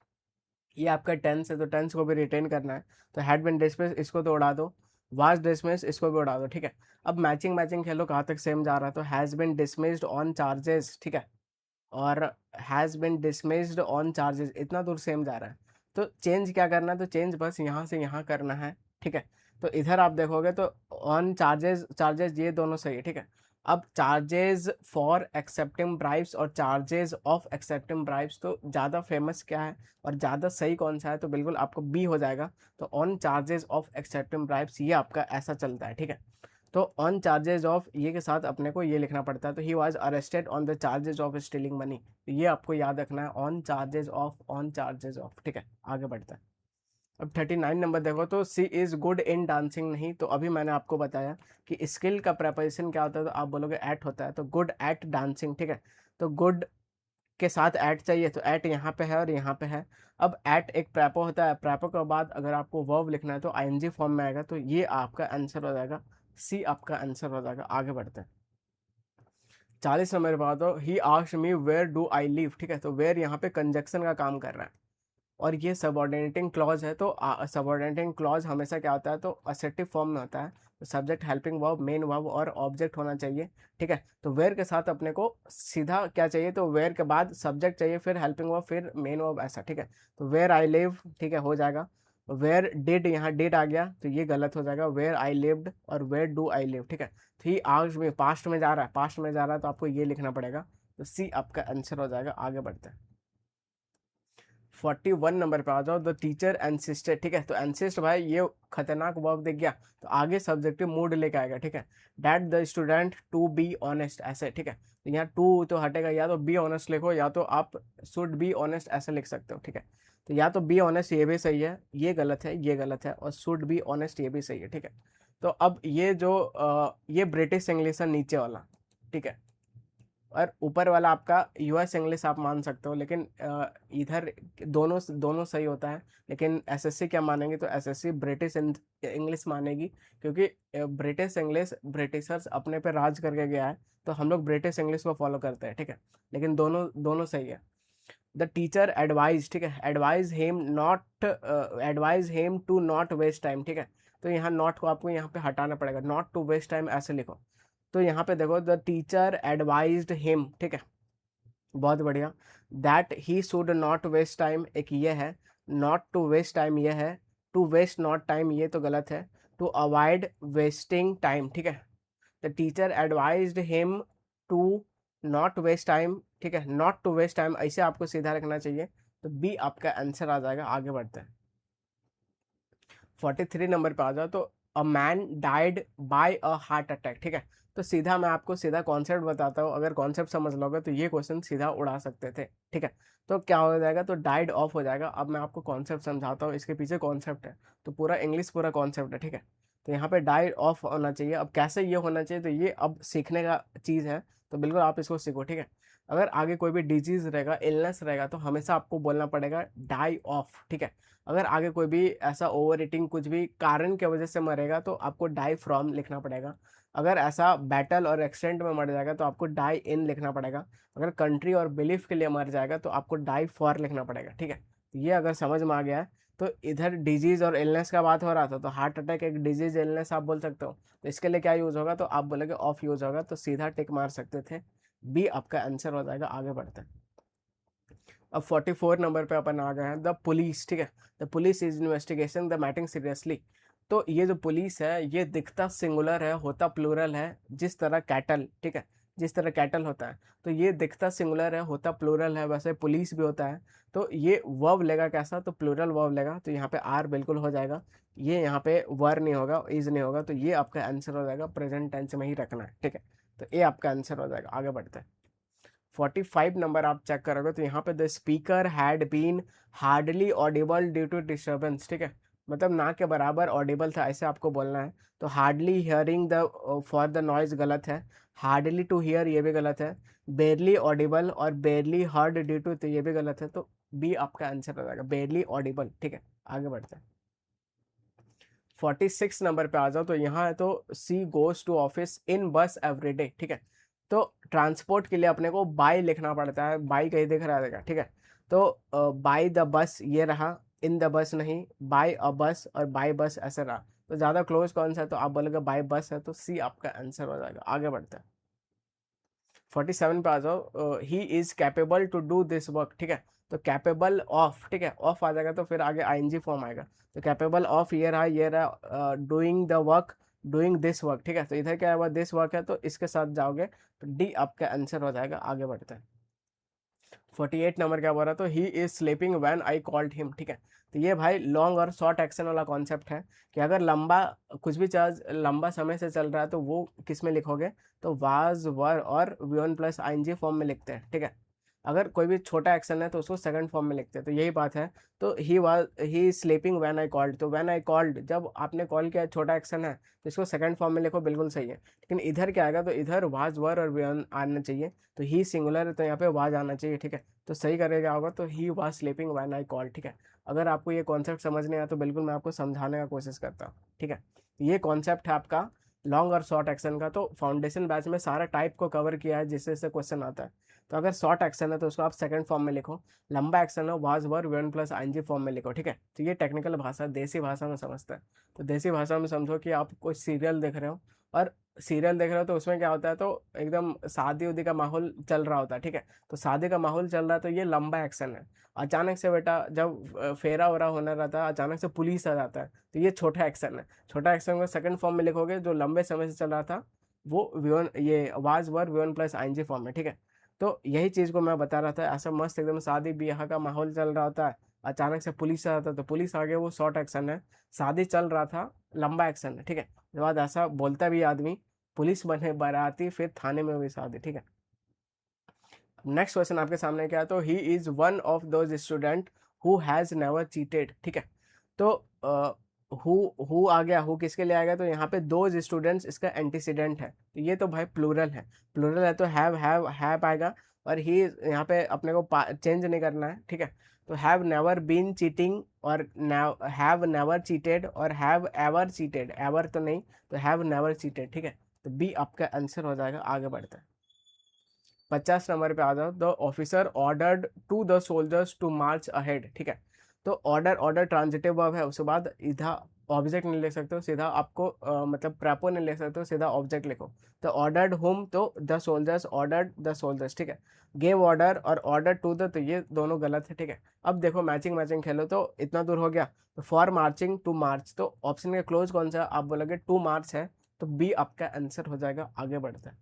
Speaker 1: ये आपका टेंस है, तो टेंस को भी रिटेन करना है। तो हैड बिन डिसमिस, इसको तो उड़ा दो, वाज डिसमिस, इसको भी उड़ा दो, ठीक है। अब मैचिंग मैचिंग खेलो, कहाँ तक सेम जा रहा है, तो has been dismissed on charges, ठीक है, और has been dismissed on charges, इतना दूर सेम जा रहा है। तो चेंज क्या करना है, तो चेंज बस यहाँ से यहाँ करना है, ठीक है। तो इधर आप देखोगे तो ऑन चार्जेस, चार्जेस ये दोनों सही है, ठीक है। अब चार्जेस फॉर एक्सेप्टिंग ब्राइब्स और चार्जेस ऑफ एक्सेप्टिंग ब्राइब्स, तो ज़्यादा फेमस क्या है और ज़्यादा सही कौन सा है, तो बिल्कुल आपको बी हो जाएगा। तो on charges of accepting bribes ये आपका ऐसा चलता है, ठीक है। तो ऑन चार्जेस ऑफ ये के साथ अपने को ये लिखना पड़ता है, तो he was arrested on the charges of stealing money, तो ये आपको याद रखना है, on charges of, on charges of, ठीक है। आगे बढ़ता है। अब 39 नंबर देखो, तो she is good in dancing, नहीं, तो अभी मैंने आपको बताया कि स्किल का प्रेपरेशन क्या होता है, तो आप बोलोगे एट होता है, तो गुड एट डांसिंग, ठीक है। तो गुड के साथ एट चाहिए, तो एट यहाँ पे है और यहाँ पे है। अब एट एक प्रेपो होता है, प्रेपो के बाद अगर आपको वर्ब लिखना है तो आईएनजी फॉर्म में आएगा, तो ये आपका आंसर हो जाएगा, सी आपका आंसर हो जाएगा। आगे बढ़ते हैं। 40 नंबर बात हो, he asked me where do I live, ठीक है। तो वेयर यहाँ पे कंजक्शन का काम कर रहा है, और ये सबऑर्डिनेटिंग क्लॉज है, तो सबऑर्डिनेटिंग क्लॉज हमेशा क्या होता है, तो असेटिव फॉर्म में होता है। तो subject, helping verb, main verb और ऑब्जेक्ट होना चाहिए, ठीक है। तो वेयर के साथ अपने को सीधा क्या चाहिए, तो वेयर के बाद सब्जेक्ट चाहिए, फिर हेल्पिंग वर्ब, फिर मेन वर्ब, ऐसा, ठीक है। तो वेयर आई लिव, ठीक है, हो जाएगा। वेयर डिड, यहाँ डिड आ गया, तो ये गलत हो जाएगा, वेयर आई लिव्ड और वेयर डू आई लिव, ठीक है। तो ये आज में पास्ट में जा रहा है, पास्ट में जा रहा है, तो आपको ये लिखना पड़ेगा, तो सी आपका आंसर हो जाएगा। आगे बढ़ते हैं। 41 नंबर पे आ जाओ, द टीचर एंसिस्टेड, ठीक है। तो एंसिस्ट भाई ये खतरनाक वर्ब दिख गया, तो आगे सब्जेक्टिव मूड लेके आएगा, ठीक है। That the student to be honest, ऐसे, ठीक है। तो यहाँ टू तो हटेगा, या तो बी ऑनेस्ट लिखो, या तो आप शुड बी ऑनेस्ट ऐसे लिख सकते हो, ठीक है। तो या तो बी ऑनेस्ट ये भी सही है, ये गलत है, ये गलत है, और शुड बी ऑनेस्ट ये भी सही है, ठीक है। तो अब ये जो ये ब्रिटिश इंग्लिश है नीचे वाला, ठीक है, और ऊपर वाला आपका यूएस इंग्लिश आप मान सकते हो, लेकिन इधर दोनों दोनों सही होता है। लेकिन एसएससी क्या मानेंगे, तो एसएससी ब्रिटिश इंग्लिश मानेगी, क्योंकि ब्रिटिश इंग्लिश ब्रिटिशर्स अपने पे राज करके गया है, तो हम लोग ब्रिटिश इंग्लिश को फॉलो करते हैं, ठीक है। लेकिन दोनों दोनों सही है। द टीचर एडवाइज, ठीक है, advise him to not waste time, ठीक है। तो यहाँ नॉट को आपको यहाँ पे हटाना पड़ेगा, नॉट टू वेस्ट टाइम ऐसे लिखो। तो यहाँ पे देखो, द टीचर एडवाइज्ड हिम, ठीक है, बहुत बढ़िया। That he should not waste time, एक ये है, नॉट टू वेस्ट टाइम ये है, टू वेस्ट नॉट टाइम ये तो गलत है, टू अवॉइड वेस्टिंग टाइम, ठीक है। The teacher advised him to not waste time, ठीक है, नॉट टू वेस्ट टाइम ऐसे आपको सीधा रखना चाहिए। तो बी आपका आंसर आ जाएगा। आगे बढ़ते हैं, 43 नंबर पे आ जाओ। तो a man died by a heart attack, ठीक है। तो सीधा मैं आपको सीधा कॉन्सेप्ट बताता हूँ, अगर कॉन्सेप्ट समझ लोगे तो ये क्वेश्चन सीधा उड़ा सकते थे, ठीक है। तो क्या हो जाएगा, तो डाइड ऑफ हो जाएगा। अब मैं आपको कॉन्सेप्ट समझाता हूँ, इसके पीछे कॉन्सेप्ट है, तो पूरा इंग्लिश पूरा कॉन्सेप्ट है, ठीक है। तो यहाँ पे डाइड ऑफ होना चाहिए। अब कैसे ये होना चाहिए, तो ये अब सीखने का चीज़ है, तो बिल्कुल आप इसको सीखो, ठीक है। अगर आगे कोई भी डिजीज रहेगा, इलनेस रहेगा, तो हमेशा आपको बोलना पड़ेगा डाई ऑफ, ठीक है। अगर आगे कोई भी ऐसा ओवर ईटिंग कुछ भी कारण की वजह से मरेगा, तो आपको डाई फ्रॉम लिखना पड़ेगा। अगर ऐसा बैटल और एक्सीडेंट में मर जाएगा, तो आपको डाई इन लिखना पड़ेगा। अगर कंट्री और बिलीफ के लिए मर जाएगा, तो आपको डाई फॉर लिखना पड़ेगा, ठीक है। तो ये अगर समझ में आ गया है, तो इधर डिजीज और इलनेस का बात हो रहा था, तो हार्ट अटैक एक डिजीज इलनेस आप बोल सकते हो। तो इसके लिए क्या यूज होगा, तो आप बोलेगे ऑफ यूज होगा, तो सीधा टिक मार सकते थे, बी आपका आंसर हो जाएगा। आगे बढ़ते हैं, अब 44 नंबर पे अपन आ गए हैं, द पुलिस, ठीक है। The police is investigation the matter seriously. तो ये जो पुलिस है, ये दिखता सिंगुलर है, होता प्लूरल है, जिस तरह कैटल, ठीक है, जिस तरह कैटल होता है, तो ये दिखता सिंगुलर है, होता प्लूरल है, वैसे पुलिस भी होता है। तो ये वर्ब लेगा कैसा, तो प्लूरल वर्ब लेगा, तो यहाँ पे आर बिल्कुल हो जाएगा। ये यहाँ पे वर नहीं होगा, इज नहीं होगा, तो ये आपका आंसर हो जाएगा। प्रेजेंट टेंस में ही रखना है, ठीक है। तो ये आपका आंसर हो जाएगा। आगे बढ़ते हैं, 45 नंबर आप चेक करोगे, तो यहाँ पे the speaker had been hardly audible due to disturbance, ठीक है, मतलब ना के बराबर ऑडिबल था, ऐसे आपको बोलना है। तो hardly hearing the for the noise गलत है, हार्डली टू हियर ये भी गलत है, बेरली ऑडिबल और बेरली हर्ड ड्यू टू तो ये भी गलत है। तो बी आपका आंसर हो जाएगा, बेरली ऑडिबल, ठीक है। आगे बढ़ते हैं, 46 नंबर पे आ जाओ। तो यहाँ है, तो she goes to office in बस एवरीडे, ठीक है। तो ट्रांसपोर्ट के लिए अपने को बाई लिखना पड़ता है, बाई कहीं दिख रहा है, ठीक है। तो बाई द बस ये रहा, इन द बस नहीं, बाई अ बस और बाई बस ऐसे रहा। तो ज़्यादा क्लोज कौन सा है, तो आप बोलोगे बाई बस है, तो सी आपका आंसर हो जाएगा। आगे बढ़ते हैं, 47 पे आ जाओ। He is capable to do this work, ठीक है। तो कैपेबल ऑफ, ठीक है, ऑफ आ जाएगा, तो फिर आगे आईएनजी फॉर्म आएगा। तो कैपेबल ऑफ ये रहा doing the work, doing this work, ठीक है। तो इधर क्या है, दिस वर्क है, तो इसके साथ जाओगे, तो डी आपका आंसर हो जाएगा। आगे बढ़ते हैं, 48 नंबर क्या बोल रहा, तो he is sleeping when I called him, ठीक है। तो ये भाई लॉन्ग और शॉर्ट एक्शन वाला कॉन्सेप्ट है, कि अगर लंबा कुछ भी चार्ज लंबा समय से चल रहा है, तो वो किस में लिखोगे, तो वाज वर और वी1 प्लस आईएनजी फॉर्म में लिखते हैं, ठीक है। अगर कोई भी छोटा एक्शन है, तो उसको सेकंड फॉर्म में लिखते हैं, तो यही बात है। तो ही स्लीपिंग व्हेन आई कॉल्ड, तो व्हेन आई कॉल्ड जब आपने कॉल किया, छोटा एक्शन है, तो इसको सेकंड फॉर्म में लिखो, बिल्कुल सही है। लेकिन इधर क्या आएगा, तो इधर वाज वर और वी1 आना चाहिए, तो ही सिंगुलर है, तो यहाँ पे वाज आना चाहिए, ठीक है। तो सही करेगा होगा, तो he was sleeping when I called, ठीक है। अगर आपको ये कॉन्सेप्ट समझ नहीं आया, तो बिल्कुल मैं आपको समझाने का कोशिश करता हूँ, ठीक है। ये कॉन्सेप्ट है आपका लॉन्ग और शॉर्ट एक्शन का। तो फाउंडेशन बैच में सारा टाइप को कवर किया है, जिससे से क्वेश्चन आता है। तो अगर शॉर्ट एक्शन है, तो उसको आप सेकंड फॉर्म में लिखो, लंबा एक्शन है, was were one plus ING form में लिखो, ठीक है। तो ये टेक्निकल भाषा, देसी भाषा में समझते हैं। तो देसी भाषा में समझो कि आप कोई सीरियल देख रहे हो, और सीरियल देख रहे हो, तो उसमें क्या होता है, तो एकदम शादी उदी का माहौल चल रहा होता है, ठीक है। तो शादी का माहौल चल रहा है, तो ये लंबा एक्शन है। अचानक से बेटा जब फेरा वेरा होना रहता है, अचानक से पुलिस आ जाता है, तो ये छोटा एक्शन है। छोटा एक्शन को सेकंड फॉर्म में लिखोगे, जो लंबे समय से चल रहा था, वो वी1 ये was were V one plus ING form में, ठीक है। तो यही चीज़ को मैं बता रहा था, ऐसा मस्त एकदम शादी ब्याह का माहौल चल रहा होता है, अचानक से पुलिस आ जाता है, तो पुलिस आ गया, वो शॉर्ट एक्शन है। शादी चल रहा था, लंबा एक्शन है, ठीक है। उसके बाद ऐसा बोलता भी आदमी, पुलिस बने बाराती, फिर थाने में हुई शादी, ठीक है। नेक्स्ट क्वेश्चन आपके सामने क्या है, तो he is one of those student who has never cheated, ठीक है। तो हु आ गया, हु किसके लिए आएगा, तो यहाँ पे दोज स्टूडेंट्स इसका एंटीसीडेंट है, तो ये तो भाई प्लूरल है, प्लूरल है तो हैव आएगा, और ही यहाँ पे अपने को चेंज नहीं करना है, ठीक है। तो हैव नेवर बीन चीटिंग, और हैव नेवर चीटेड, और हैव एवर चीटेड, एवर तो नहीं, तो हैव नेवर चीटेड, ठीक है। तो बी आपका आंसर हो जाएगा। आगे बढ़ते हैं, 50 नंबर पे आ जाओ। The officer ordered to the soldiers to march ahead, ठीक है। तो ऑर्डर, ऑर्डर ट्रांजिटिव वर्ब है, उसके बाद इधर ऑब्जेक्ट नहीं लिख सकते हो, सीधा आपको मतलब प्रेपो नहीं लिख सकते हो, सीधा ऑब्जेक्ट लिखो। तो ऑर्डर्ड हुम, तो the soldiers ordered the soldiers, ठीक है। गेव ऑर्डर और ऑर्डर टू द, तो ये दोनों गलत है, ठीक है। अब देखो मैचिंग मैचिंग खेलो, तो इतना दूर हो गया। तो फॉर मार्चिंग टू मार्च, तो ऑप्शन का क्लोज कौन सा है, आप बोलोगे टू मार्च है, तो बी आपका आंसर हो जाएगा। आगे बढ़ते हैं,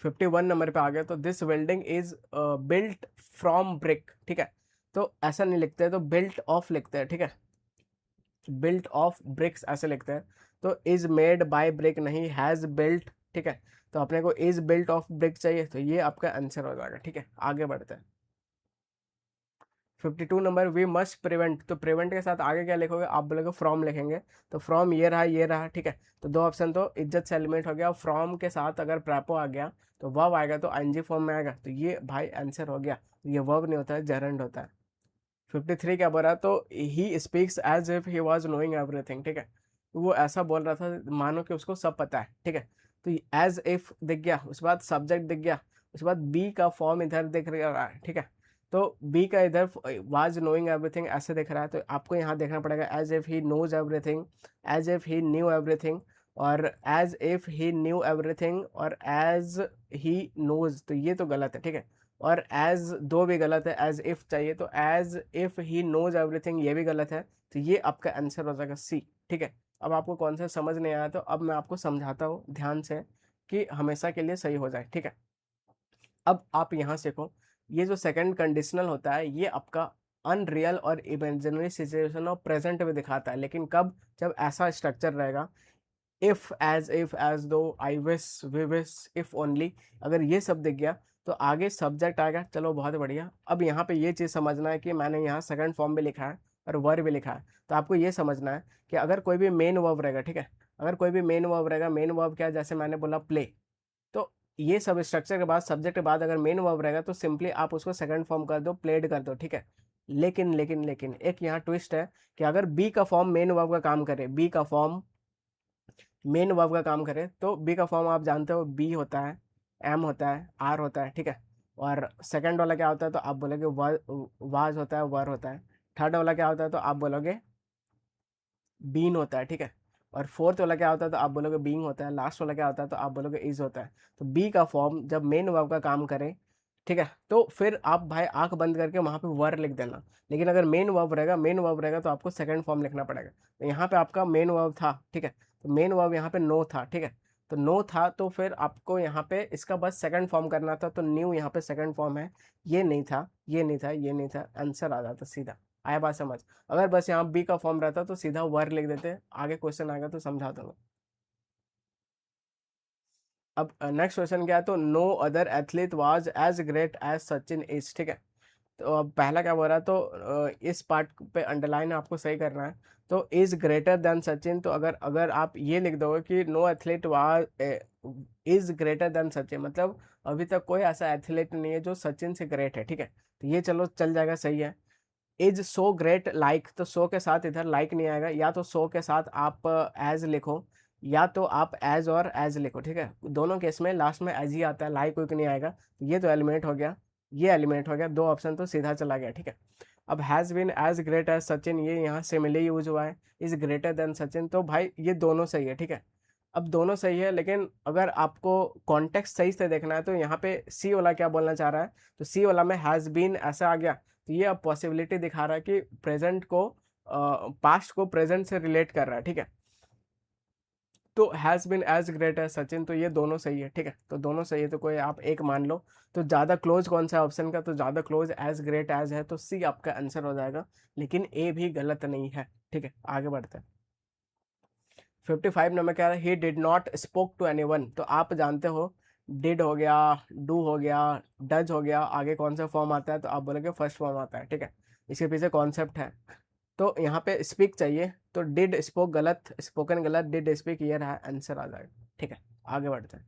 Speaker 1: 51 नंबर पे आ गया। तो this building is built from brick, ठीक है। तो ऐसा नहीं लिखते हैं, तो बिल्ट ऑफ लिखते हैं, ठीक है। बिल्ट ऑफ ब्रिक्स ऐसे लिखते हैं, तो इज मेड बाय ब्रिक नहीं, हैज बिल्ट, ठीक है। तो अपने को इज बिल्ट ऑफ ब्रिक चाहिए, तो ये आपका आंसर हो जाएगा, ठीक है। आगे बढ़ते हैं, 52 नंबर, वी मस्ट प्रिवेंट, तो प्रिवेंट के साथ आगे क्या लिखोगे, आप बोलोगे फ्रॉम लिखेंगे, तो फ्रॉम ये रहा, ठीक है। तो दो ऑप्शन, तो इज्जत से एलिमेंट हो गया, फ्रॉम के साथ अगर प्रैपो आ गया तो वर्ब आएगा, तो आईएनजी फॉर्म में आएगा, तो ये भाई आंसर हो गया। ये वर्ब नहीं होता है, जरंड होता है। 53 क्या बोल रहा है, तो he speaks as if he was knowing everything, ठीक है। तो वो ऐसा बोल रहा था मानो कि उसको सब पता है, ठीक है। तो एज इफ दिख गया, उसके बाद सब्जेक्ट दिख गया, उसके बाद बी का फॉर्म इधर दिख रहा है, ठीक है। तो बी का इधर वाज नोइंग एवरीथिंग ऐसे दिख रहा है, तो आपको यहाँ देखना पड़ेगा as if he knows everything, as if he knew everything, और as if he knew everything, और एज ही नोज, तो ये तो गलत है, ठीक है। और एज दो भी गलत है, एज इफ चाहिए, तो as if he knows everything ये भी गलत है, तो ये आपका आंसर हो जाएगा सी, ठीक है। अब आपको कौन सा समझ नहीं आया, तो अब मैं आपको समझाता हूँ ध्यान से, कि हमेशा के लिए सही हो जाए, ठीक है। अब आप यहाँ से को, ये जो सेकंड कंडीशनल होता है, ये आपका अनरियल और इमेजिनरी सिचुएशन और प्रेजेंट में दिखाता है, लेकिन कब, जब ऐसा स्ट्रक्चर रहेगा, इफ एज दो, I wish, we wish, if only, अगर ये सब दिख गया तो आगे सब्जेक्ट आएगा। चलो बहुत बढ़िया। अब यहाँ पे ये चीज़ समझना है कि मैंने यहाँ सेकंड फॉर्म भी लिखा है और वर्ब भी लिखा है, तो आपको ये समझना है कि अगर कोई भी मेन वर्ब रहेगा, ठीक है, अगर कोई भी मेन वर्ब रहेगा, मेन वर्ब क्या है, जैसे मैंने बोला प्ले, तो ये सब स्ट्रक्चर के बाद, सब्जेक्ट के बाद अगर मेन वर्ब रहेगा, तो सिंपली आप उसको सेकंड फॉर्म कर दो, प्लेड कर दो, ठीक है। लेकिन एक यहाँ ट्विस्ट है, कि अगर बी का फॉर्म मेन वर्ब का काम करे, बी का फॉर्म मेन वर्ब का काम करे, तो बी का फॉर्म आप जानते हो, बी होता है, एम होता है, आर होता है, ठीक है। और सेकंड वाला क्या होता है, तो आप बोलोगे वाज होता है, वर होता है। थर्ड वाला क्या होता है, तो आप बोलोगे बीन होता है, ठीक है। और फोर्थ वाला क्या होता है, तो आप बोलोगे बीइंग होता है। लास्ट वाला क्या होता है, तो आप बोलोगे इज होता है। तो बी का फॉर्म जब मेन वर्ब का काम करे, ठीक है, तो फिर आप भाई आंख बंद करके वहां पे वर लिख देना। लेकिन अगर मेन वर्ब रहेगा, तो आपको सेकंड फॉर्म लिखना पड़ेगा। तो यहाँ पे आपका मेन वर्ब था, ठीक है, तो मेन वर्ब यहाँ पे नो था, ठीक है। तो नो था, तो फिर आपको यहाँ पे इसका बस सेकंड फॉर्म करना था, तो न्यू यहाँ पे सेकंड फॉर्म है। ये नहीं था, ये नहीं था, ये नहीं था, आंसर आ जाता सीधा। आया बात समझ। अगर बस यहाँ बी का फॉर्म रहता तो सीधा वर लिख देते, आगे क्वेश्चन आएगा तो समझा दूंगा। अब नेक्स्ट क्वेश्चन क्या है, तो no other athlete was as great as Sachin is, ठीक है। तो अब पहला क्या बोल रहा है, तो इस पार्ट पे अंडरलाइन आपको सही करना है। तो इज ग्रेटर देन सचिन, तो अगर अगर आप ये लिख दोगे कि no athlete was is greater than Sachin, मतलब अभी तक कोई ऐसा एथलीट नहीं है जो सचिन से ग्रेट है, ठीक है। तो ये चलो चल जाएगा, सही है। इज सो ग्रेट लाइक, तो सो के साथ इधर लाइक नहीं आएगा, या तो सो के साथ आप एज लिखो, या तो आप एज और एज लिखो, ठीक है। दोनों केस में लास्ट में एज ही आता है, लाइक कोई नहीं आएगा। ये तो एलिमिनेट हो गया, ये एलिमिनेट हो गया, दो ऑप्शन तो सीधा चला गया, ठीक है। अब has been as great as Sachin, ये यहाँ सिमिलर यूज हुआ है। इज ग्रेटर देन सचिन, तो भाई ये दोनों सही है, ठीक है। अब दोनों सही है, लेकिन अगर आपको कॉन्टेक्स्ट सही से देखना है, तो यहाँ पे सी वाला क्या बोलना चाह रहा है, तो सी वाला में हैज़ बीन ऐसा आ गया, तो ये अब पॉसिबिलिटी दिखा रहा है कि प्रेजेंट को पास्ट को प्रेजेंट से रिलेट कर रहा है, ठीक है। तो has been as great as Sachin, तो ये दोनों सही है, ठीक है। तो दोनों सही है, तो कोई आप एक मान लो। तो ज़्यादा क्लोज कौन सा ऑप्शन का, तो ज़्यादा क्लोज एज ग्रेट एज है, तो सी आपका आंसर हो जाएगा। लेकिन ए भी गलत नहीं है, ठीक है। आगे बढ़ते हैं, 55 नंबर क्या है, he did not spoke to anyone, तो आप जानते हो डिड हो गया, डू हो गया, डज हो गया, आगे कौन सा फॉर्म आता है, तो आप बोलोगे फर्स्ट फॉर्म आता है, ठीक है। इसके पीछे कॉन्सेप्ट है, तो यहाँ पे स्पीक चाहिए, तो डिड स्पोक गलत, स्पोकन गलत, डिड स्पीक ये रहा आंसर आ जाएगा। ठीक है, आगे बढ़ते हैं।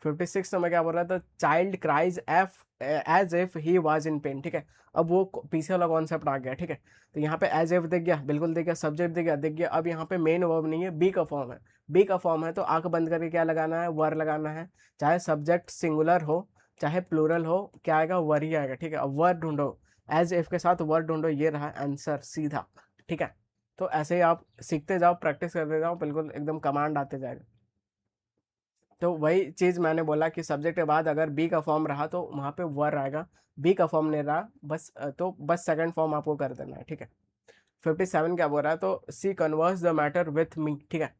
Speaker 1: 56 नंबर क्या बोल रहा है, तो child cries F as if he was in pain. ठीक है, अब वो पीछे वाला कॉन्सेप्ट आ गया। ठीक है, तो यहाँ पे एज इफ दिख गया, बिल्कुल दिख गया, सब्जेक्ट दिख गया। अब यहाँ पे मेन वर्ब नहीं है, बी का फॉर्म है। बी का फॉर्म है तो आंख बंद करके क्या लगाना है, वर लगाना है। चाहे सब्जेक्ट सिंगुलर हो चाहे प्लूरल हो, क्या आएगा, वर ही आएगा। ठीक है, अब वर ढूंढो, एज इफ के साथ वर ढूंढो, ये रहा आंसर सीधा। ठीक है, तो ऐसे ही आप सीखते जाओ, प्रैक्टिस करते जाओ, बिल्कुल एकदम कमांड आते जाएगा। तो वही चीज मैंने बोला कि सब्जेक्ट के बाद अगर बी का फॉर्म रहा तो वहां पे वर आएगा, बी का फॉर्म नहीं रहा बस तो बस सेकंड फॉर्म आपको कर देना है। ठीक है, 57 क्या बोल रहा है, तो she converse the matter with me. ठीक है,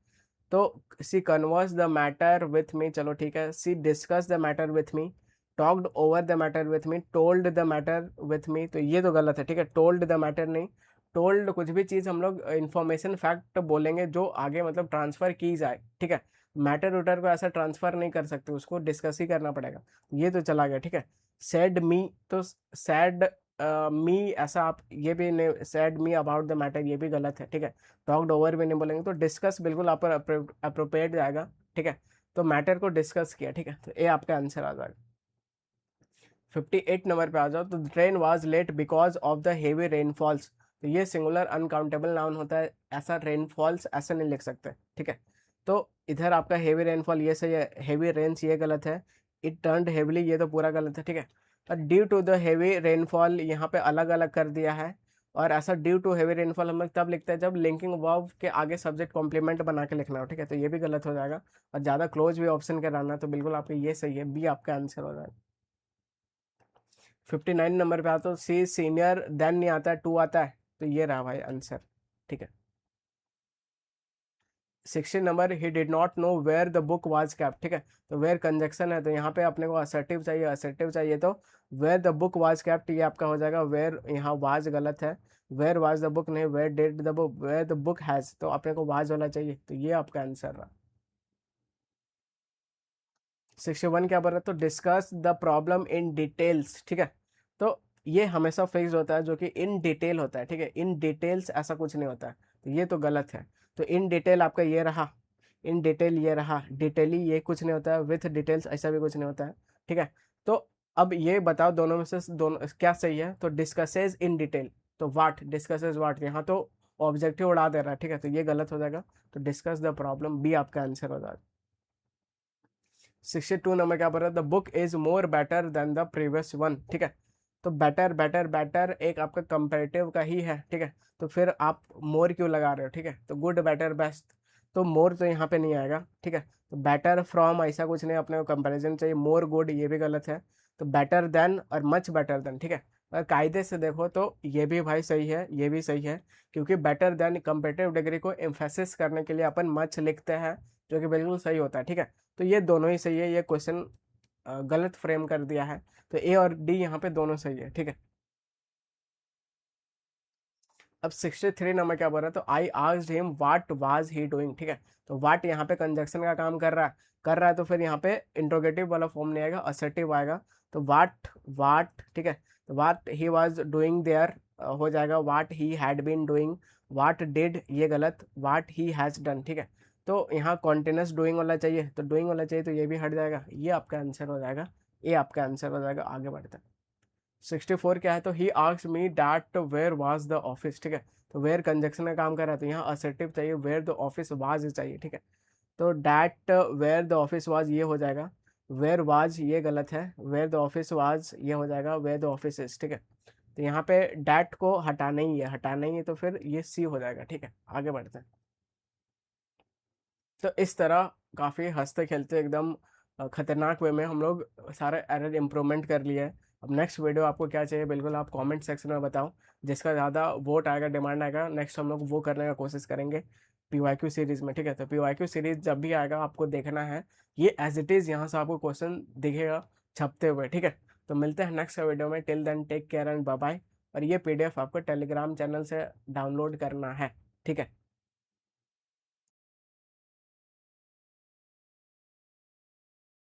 Speaker 1: तो she converse the matter with me, चलो ठीक है, she discuss the matter with me, talked over the matter with me, told the matter with me, तो ये तो गलत है। ठीक है, टोल्ड द मैटर नहीं, टोल्ड कुछ भी चीज़ हम लोग इन्फॉर्मेशन फैक्ट बोलेंगे जो आगे मतलब ट्रांसफर की जाए। ठीक है, मैटर उटर को ऐसा ट्रांसफर नहीं कर सकते, उसको डिस्कस ही करना पड़ेगा, ये तो चला गया। ठीक है, सेड मी, तो सैड मी ऐसा आप ये भी नहीं, sad me about the matter ये भी गलत है। ठीक है, टॉक्ड ओवर भी नहीं बोलेंगे, तो डिस्कस बिल्कुल आप पर अप्रोप्रिएट जाएगा। ठीक है, तो मैटर को डिस्कस किया। ठीक है, तो ये आपका आंसर आ जाएगा। 58 नंबर पे आ जाओ, तो train was late because of the heavy rainfalls, तो ये सिंगुलर अनकाउंटेबल नाउन होता है, ऐसा रेनफॉल्स ऐसे नहीं लिख सकते। ठीक है, तो इधर आपका हेवी रेनफॉल ये सही है, हेवी रेन्स ये गलत है, इट टर्न्ड हेवली ये तो पूरा गलत है। ठीक है, और due to the heavy rainfall यहाँ पे अलग अलग कर दिया है, और ऐसा ड्यू टू हेवी रेनफॉल हम लोग तब लिखते हैं जब लिंकिंग वर्ब के आगे सब्जेक्ट कॉम्प्लीमेंट बना के लिखना हो। ठीक है, तो ये भी गलत हो जाएगा, और ज़्यादा क्लोज भी ऑप्शन कराना, तो बिल्कुल आपका ये सही है, बी आपका आंसर हो जाएगा। 59 नंबर पे आता, तो सी सीनियर देन नहीं आता है, टू आता है, तो ये रहा भाई आंसर। ठीक है, 60 number, he did not know where the book was kept. ठीक है, तो वेयर कंजक्शन है, तो यहाँ पे अपने को असर्टिव चाहिए, असर्टिव चाहिए, तो where the book was kept ये आपका हो जाएगा, वेयर यहाँ वाज गलत है, वेयर वाज द बुक नहीं, where did the book, where the book has, तो अपने को वाज वाला चाहिए, तो ये आपका आंसर रहा। 61 क्या बोल रहा है, तो discuss the problem in details. ठीक है, तो ये हमेशा फिक्स होता है जो कि इन डिटेल होता है। ठीक है, इन डिटेल्स ऐसा कुछ नहीं होता है, तो ये तो गलत है। तो इन डिटेल आपका ये रहा, इन डिटेल ये रहा, डिटेली ये कुछ नहीं होता है, विथ डिटेल्स ऐसा भी कुछ नहीं होता है। ठीक है, तो अब ये बताओ दोनों में से दोनों क्या सही है, तो डिस्कसेज इन डिटेल, तो वाट, डिस्कसेज वाट, यहाँ तो ऑब्जेक्टिव उड़ा दे रहा है। ठीक है, तो ये गलत हो जाएगा, तो डिस्कस द प्रॉब्लम बी आपका आंसर हो जाएगा। 62 नंबर क्या बोल रहा है, the book is more better than the previous one. ठीक है, तो बेटर बेटर बेटर एक आपका कंपेरेटिव का ही है। ठीक है, तो फिर आप मोर क्यों लगा रहे हो। ठीक है, तो गुड बेटर बेस्ट, तो मोर तो यहाँ पे नहीं आएगा। ठीक है, तो बेटर फ्रॉम ऐसा कुछ नहीं, अपने को कंपैरिजन चाहिए, मोर गुड ये भी गलत है, तो बेटर देन और मच बेटर देन। ठीक है, अगर कायदे से देखो तो ये भी भाई सही है, ये भी सही है, क्योंकि बेटर देन कंपेरेटिव डिग्री को एम्फेसिस करने के लिए अपन मच लिखते हैं, जो कि बिल्कुल सही होता है। ठीक है, तो ये दोनों ही सही है, ये क्वेश्चन गलत फ्रेम कर दिया है, तो ए और डी यहाँ पे दोनों सही है। ठीक है, अब 63 नंबर क्या बोल रहा है, तो I asked him what was he doing. ठीक है, तो व्हाट यहाँ पे कंजक्शन का काम कर रहा है, तो फिर यहाँ पे इंट्रोगेटिव वाला फॉर्म नहीं आएगा, असर्टिव आएगा, तो व्हाट व्हाट। ठीक है, तो what he was doing there हो जाएगा, what he had been doing, what did ये गलत, व्हाट ही हैज डन। ठीक है, तो यहाँ कॉन्टिन्यूस डूइंग वाला चाहिए, तो डूइंग वाला चाहिए, तो ये भी हट जाएगा, ये आपका आंसर हो जाएगा, ये आपका आंसर हो जाएगा। आगे बढ़ते हैं। 64 क्या है, तो he asked me that where was the office. ठीक है, तो वेयर कंजक्शन का काम कर रहा है, तो यहाँ असर्टिव चाहिए, वेयर द ऑफिस वाज चाहिए। ठीक है, तो that where the office was ये हो जाएगा, वेयर वाज ये गलत है, वेयर द ऑफिस वाज ये हो जाएगा, वेयर द ऑफिस इज। ठीक है, तो यहाँ पे डैट को हटाना ही है, हटाना ही है, तो फिर ये सी हो जाएगा। ठीक है, आगे बढ़ते हैं। तो इस तरह काफ़ी हंसते खेलते एकदम खतरनाक वे में हम लोग सारे एरर इम्प्रूवमेंट कर लिए हैं। अब नेक्स्ट वीडियो आपको क्या चाहिए, बिल्कुल आप कमेंट सेक्शन में बताओ, जिसका ज़्यादा वोट आएगा, डिमांड आएगा, नेक्स्ट हम लोग वो करने का कोशिश करेंगे PYQ सीरीज़ में। ठीक है, तो PYQ सीरीज़ जब भी आएगा आपको देखना है, ये एज इट इज़ यहाँ से आपको क्वेश्चन दिखेगा छपते हुए। ठीक है, तो मिलते हैं नेक्स्ट वीडियो में, till then take care and bye bye. और ये PDF आपको टेलीग्राम चैनल से डाउनलोड करना है। ठीक है।